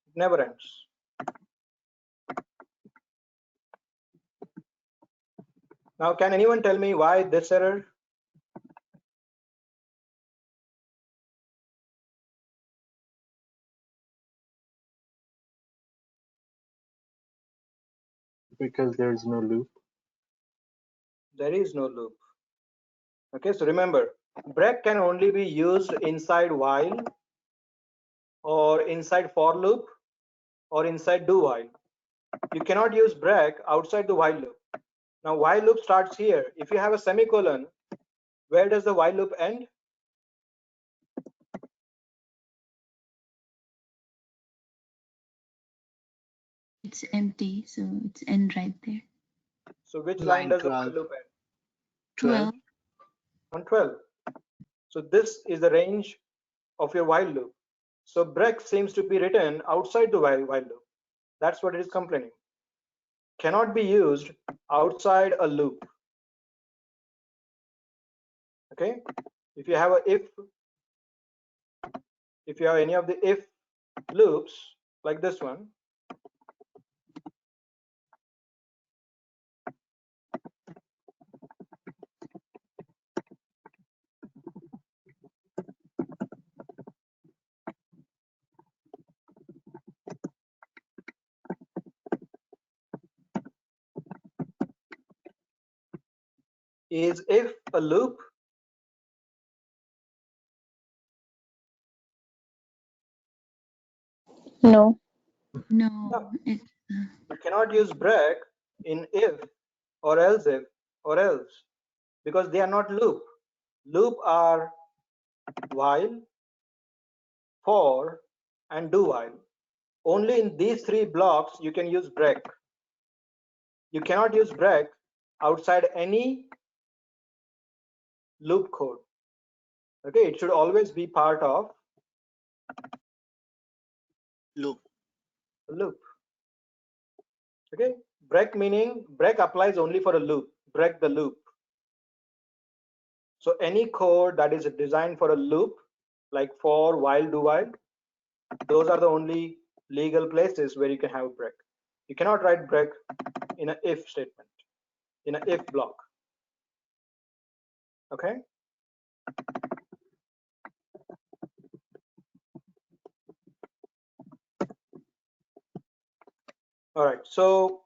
It never ends. Now, can anyone tell me why this error? Because there is no loop. There is no loop. Okay, so remember, break can only be used inside while or inside for loop or inside do while. You cannot use break outside the while loop. Now, while loop starts here. If you have a semicolon, where does the while loop end? It's empty, so it's end right there. So which line does the while 12. loop end? 12. On 12. So this is the range of your while loop. So break seems to be written outside the while loop. That's what it is complaining. Cannot be used outside a loop. Okay, if you have any of the if loops like this one, is if a loop? No. No, it's You cannot use break in if or else if or else, because they are not loop. Loop are while, for, and do while. Only in these three blocks you can use break. You cannot use break outside any loop code. Okay, it should always be part of Loop. loop. Okay, break meaning break applies only for a loop. Break the loop. So any code that is designed for a loop, like for, while, do while, those are the only legal places where you can have break. You cannot write break in an if statement, in an if block. Okay. All right. So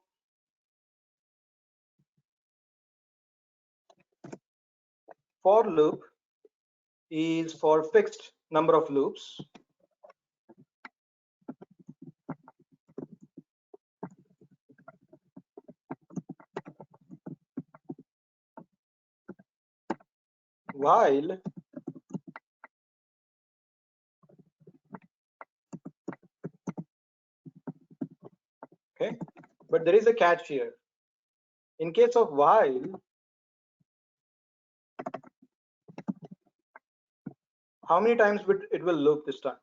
for loop is for fixed number of loops. While okay, but there is a catch here. In case of while, how many times it will loop this time?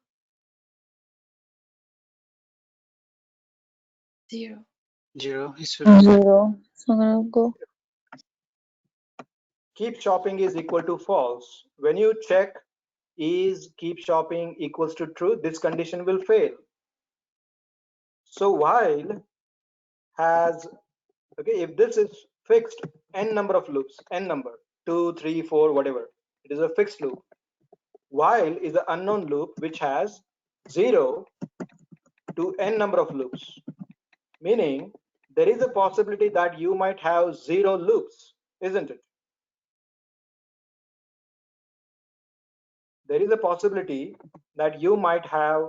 0. 0 is fixed. 0. So I'm gonna go. Keep shopping is equal to false. When you check is keep shopping equals to true, this condition will fail. So while has, okay, if this is fixed n number of loops, n number, 2, 3, 4, whatever, it is a fixed loop. While is the unknown loop which has 0 to n number of loops, meaning there is a possibility that you might have 0 loops, isn't it? There is a possibility that you might have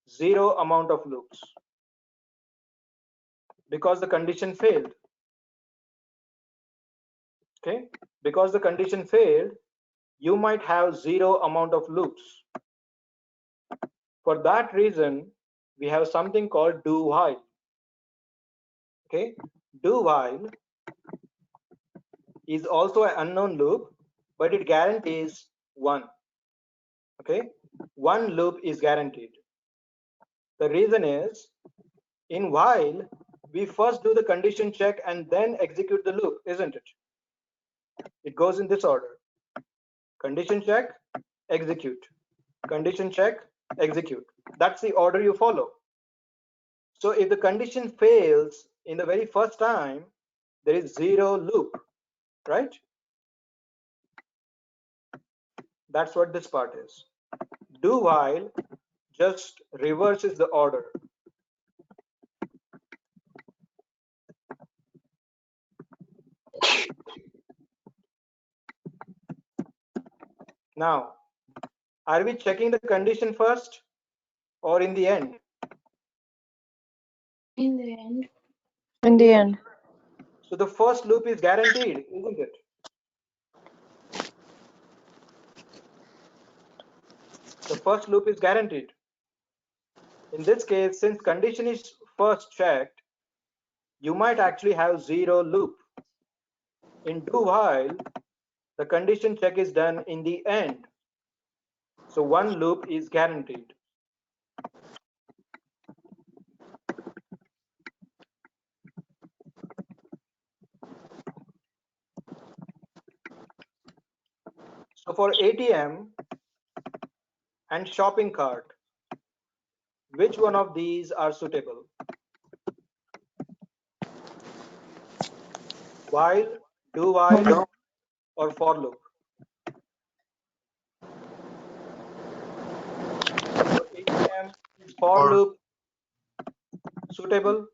0 amount of loops because the condition failed. Okay, because the condition failed, you might have 0 amount of loops. For that reason, we have something called do while. Okay, do while is also an unknown loop, but it guarantees 1. Okay, 1 loop is guaranteed. The reason is, in while, we first do the condition check and then execute the loop, isn't it? It goes in this order: condition check, execute, condition check, execute. That's the order you follow. So if the condition fails in the very first time, there is 0 loop, right? That's what this part is. Do while just reverses the order. Now, are we checking the condition first or in the end? In the end. In the end. So the first loop is guaranteed, isn't it? The first loop is guaranteed. In this case, since condition is first checked, you might actually have 0 loop. In do while, the condition check is done in the end. So one loop is guaranteed. So for ATM and shopping cart, which one of these are suitable? While, do while, or for loop? For ATM, is for loop suitable?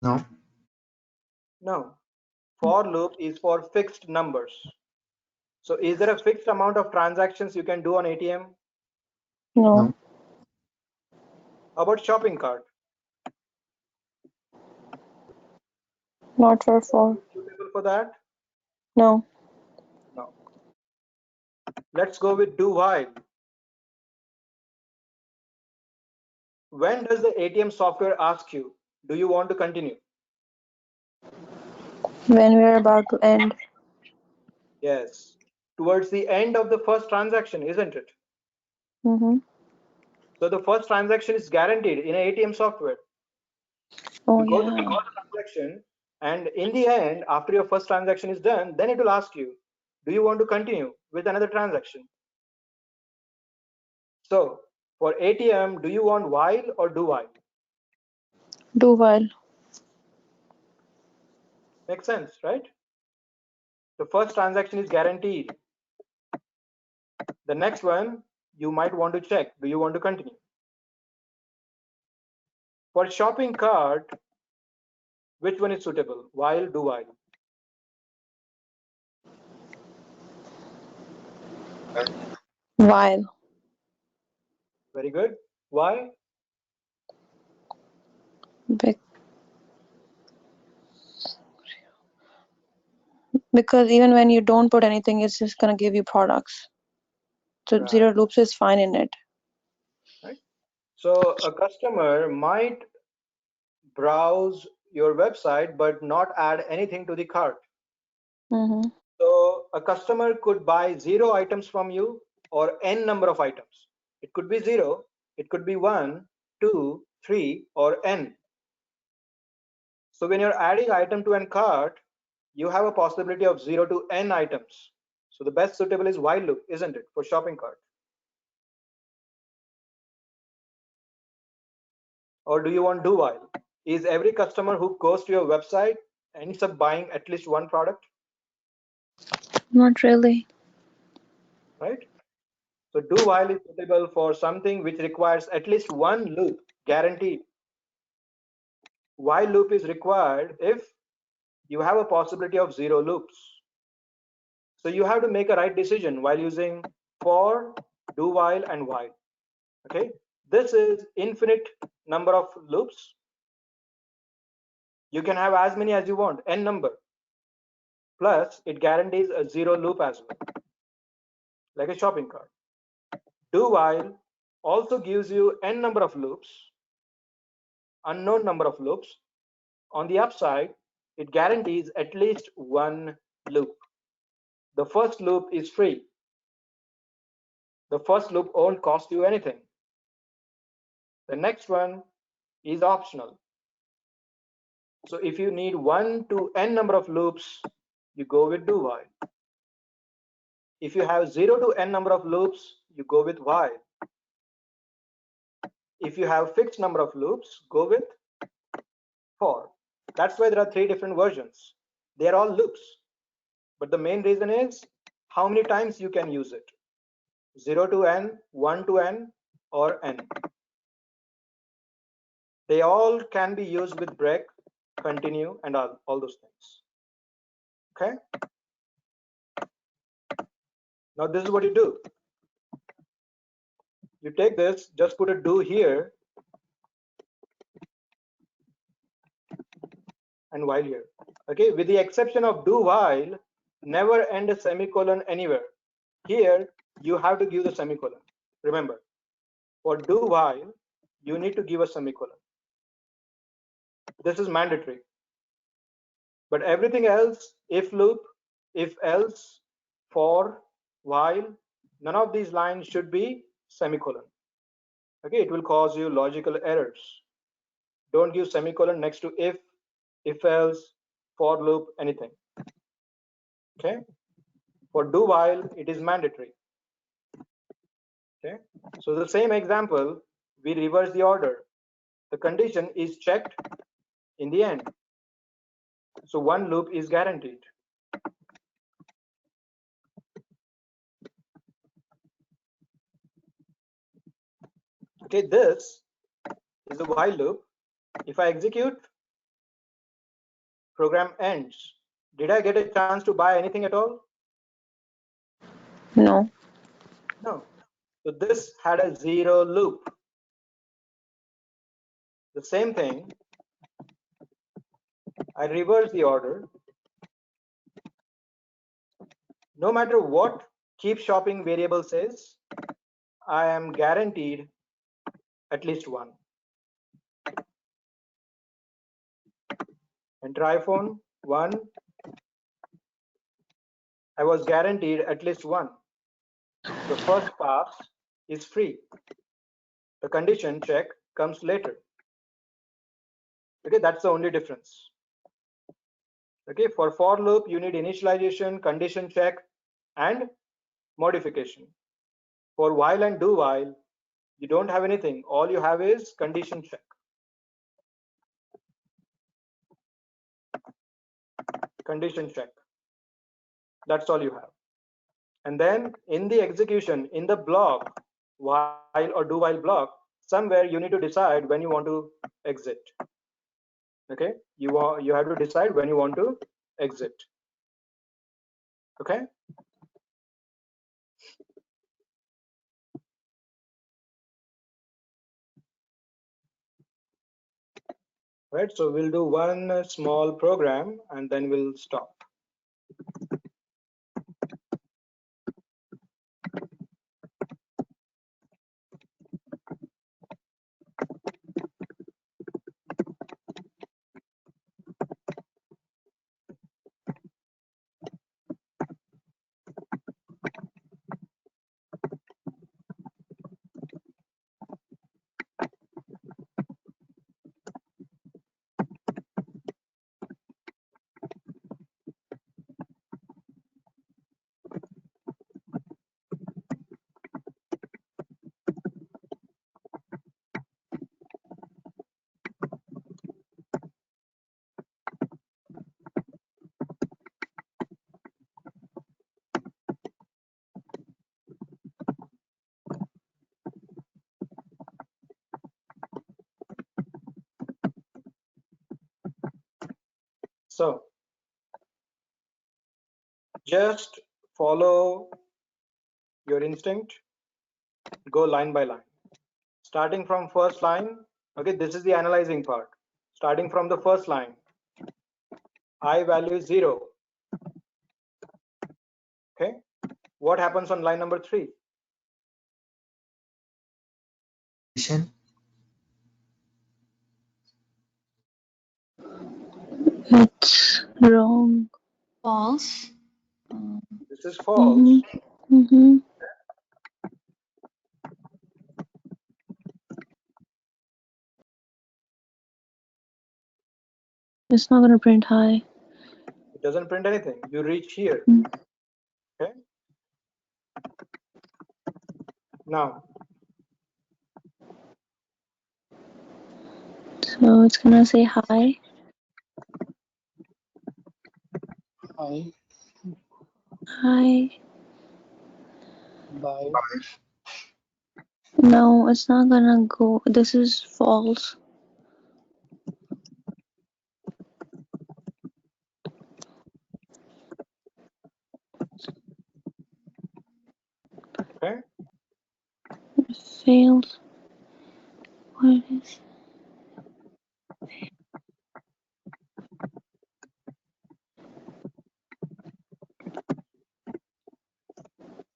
No. No. For loop is for fixed numbers. So is there a fixed amount of transactions you can do on ATM? No. How about shopping cart? Not for. Suitable for that? No. No. Let's go with do while. When does the ATM software ask you, do you want to continue? When we're about to end. Yes. Towards the end of the first transaction, isn't it? Mm-hmm. So the first transaction is guaranteed in ATM software. Oh, You go to the yeah. first transaction, and in the end, after your first transaction is done, then it will ask you, do you want to continue with another transaction? So for ATM, do you want while or do while? Do while. Makes sense, right? The first transaction is guaranteed. The next one, you might want to check, do you want to continue? For shopping cart, which one is suitable? While, do while? While. Very good. Why? Because even when you don't put anything, it's just gonna give you products. So Right. zero loops is fine in it. Right. So a customer might browse your website but not add anything to the cart. Mm-hmm. So a customer could buy 0 items from you or n number of items. It could be 0, it could be 1, 2, 3, or n. So when you're adding item to an cart, you have a possibility of 0 to n items. So the best suitable is while loop, isn't it, for shopping cart? Or do you want do while? Is every customer who goes to your website ends up buying at least one product? Not really. Right? So do while is suitable for something which requires at least one loop, guaranteed. While loop is required if you have a possibility of 0 loops. So you have to make a right decision while using for, do while, and while. Okay, this is infinite number of loops. You can have as many as you want, n number. Plus, it guarantees a 0 loop as well, like a shopping cart. Do while also gives you n number of loops, unknown number of loops. On the upside, it guarantees at least one loop. The first loop is free. The first loop won't cost you anything. The next one is optional. So if you need 1 to n number of loops, you go with do while. If you have 0 to n number of loops, you go with while. If you have fixed number of loops, go with for. That's why there are 3 different versions. They are all loops. But the main reason is how many times you can use it. 0 to n, 1 to n, or n. They all can be used with break, continue, and all those things. Okay? Now this is what you do. You take this, just put a do here, and while here. Okay, with the exception of do while, never end a semicolon anywhere. Here, you have to give the semicolon. Remember, for do while, you need to give a semicolon. This is mandatory. But everything else, if loop, if else, for, while, none of these lines should be semicolon. Okay, it will cause you logical errors. Don't give semicolon next to if else, for loop, anything. Okay, for do while it is mandatory. Okay, so the same example, we reverse the order. The condition is checked in the end, so one loop is guaranteed. Okay, this is the while loop. If I execute, program ends. Did I get a chance to buy anything at all? No. No. So this had a zero loop. The same thing, I reverse the order. No matter what keep shopping variable says, I am guaranteed at least one. Enter iPhone, 1. I was guaranteed at least one. The first pass is free. The condition check comes later. Okay, that's the only difference. Okay, for loop, you need initialization, condition check, and modification. For while and do while, you don't have anything. All you have is condition check. Condition check. That's all you have. And then in the execution, in the block, while or do while block, somewhere you need to decide when you want to exit. Okay, you have to decide when you want to exit. Okay. Right, so we'll do one small program and then we'll stop. So just follow your instinct, go line by line. Starting from first line, okay, this is the analyzing part. Starting from the first line, I value is 0. Okay, what happens on line number 3? It's wrong. False. This is false. It's not going to print high. It doesn't print anything. You reach here. Okay. Now, So it's going to say hi. Hi. Hi. Bye. No, it's not going to go. This is false. okay. It failed. What is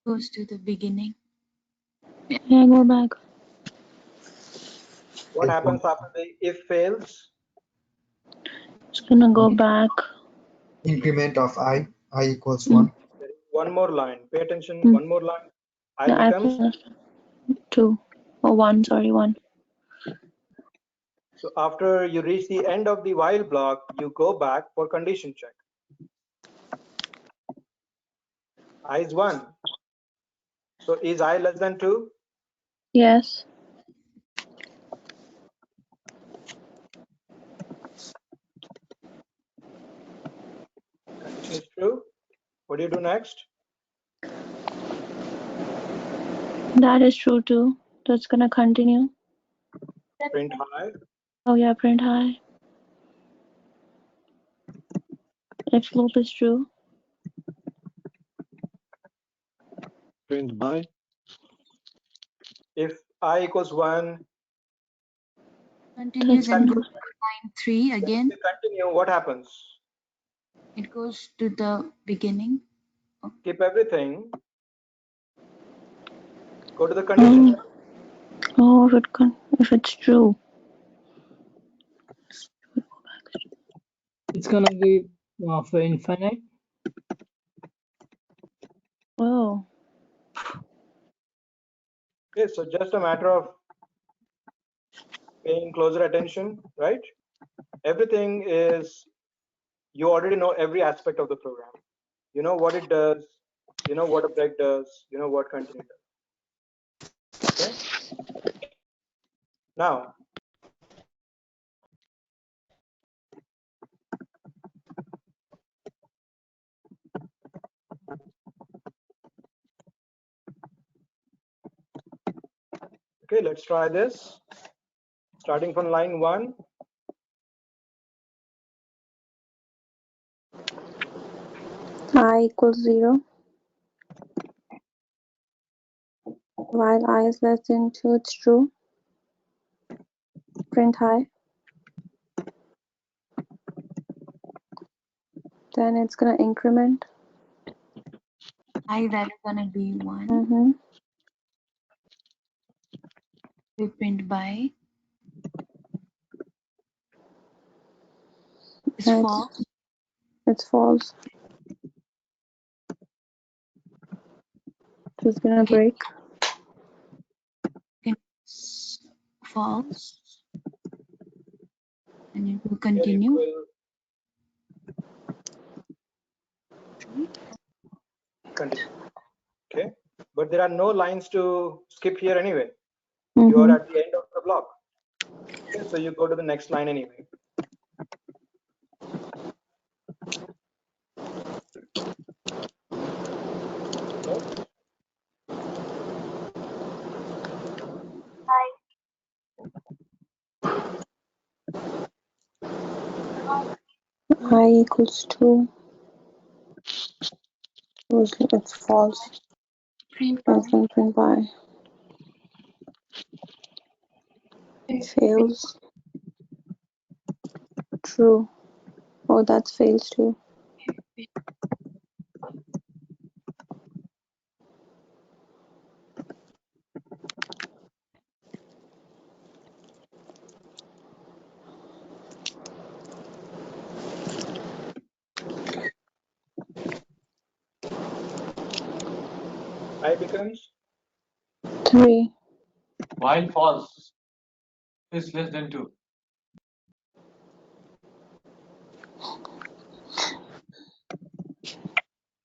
goes to the beginning. Yeah, go back. What happens after the if fails? It's gonna go back. Increment of I I equals 1. There is one more line. Pay attention. One more line. I No, becomes. 2 or 1. Sorry, 1. So after you reach the end of the while block, you go back for condition check. I is 1. So is I less than 2? Yes. Condition is true. What do you do next? That is true too. That's gonna continue. Print high. Oh yeah, print high. If loop is true. Print by. If I equals 1. Continues and goes to line 3 again. If you continue, what happens? It goes to the beginning. Keep everything. Go to the condition check. Oh, if it's true. It's gonna be for infinite. Oh. Okay, so just a matter of paying closer attention, right? Everything is, you already know every aspect of the program. You know what it does, you know what a break does, you know what continue does. Okay. Now, okay, let's try this. Starting from line 1. I equals 0. While I is less than 2, it's true. Print high. Then it's gonna increment. I value gonna be 1. Mm-hmm. We print by. It's false. It's false. So it's gonna break. It's false. And it will continue. Continue. Okay, but there are no lines to skip here anyway. You are at the end of the block. Okay, so you go to the next line anyway. I equals 2. It's false. Print by. Fails. True. Oh, that fails too. I becomes 3. While false is less than 2.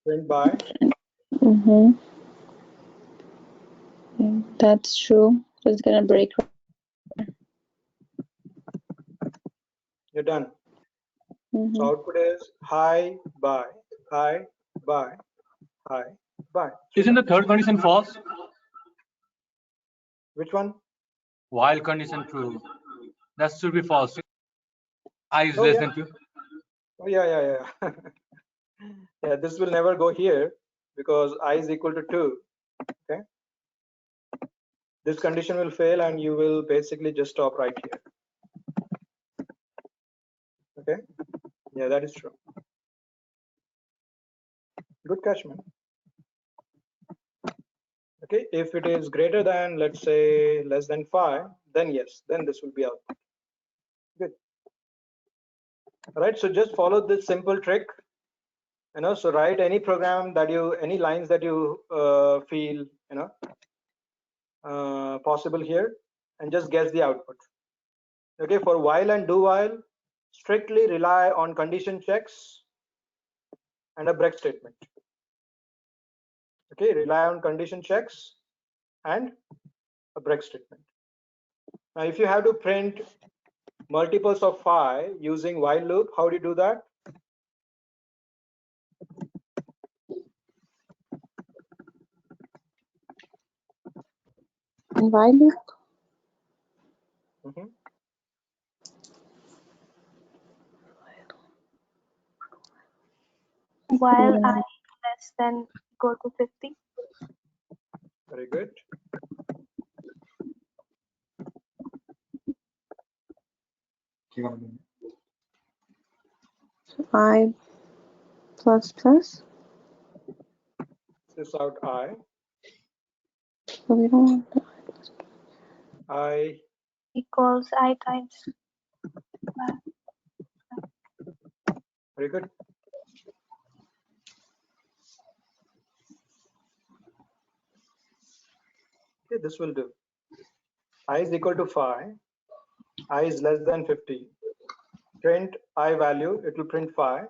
print by. Mm-hmm. Yeah, that's true. So it's gonna break. You're done. Mm-hmm. So output is high, by, high, by, high, by. Isn't the third condition false? Which one? While condition true. That should be false. I is Oh, less yeah. than 2. Oh, yeah. Yeah, this will never go here because I is equal to 2. Okay. This condition will fail and you will basically just stop right here. Okay. Yeah, that is true. Good catch, man. Okay, if it is greater than, let's say, less than 5, then yes, then this will be output. Good. All right, so just follow this simple trick. So write any program that you, any lines that you feel possible here, and just guess the output. Okay, for while and do while, strictly rely on condition checks and a break statement. Okay, rely on condition checks and a break statement. Now if you have to print multiples of phi using while loop, how do you do that? While loop. While I less than equal to 50. Very good. I plus plus. This out I. So we don't want the I equals I times. Very good. Okay, this will do. I is equal to phi. I is less than 50. Print I value, it will print phi.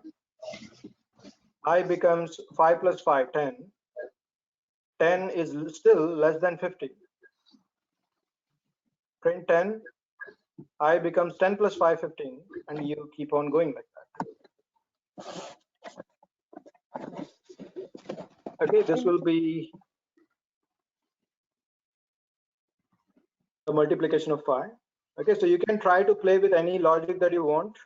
I becomes 5 plus 5, 10. 10 is still less than 50. Print 10. I becomes 10 plus 5, 15. And you keep on going like that. Okay, this will be the multiplication of phi. Okay, so you can try to play with any logic that you want.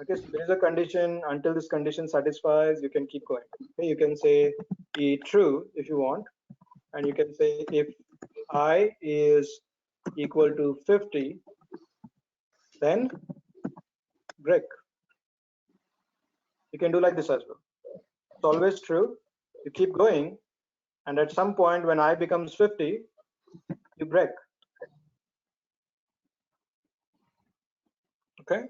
Okay, so there is a condition. Until this condition satisfies, you can keep going. Okay, you can say E true if you want, and you can say if I is equal to 50, then break. You can do like this as well. It's always true. You keep going, and at some point when I becomes 50, you break. Okay.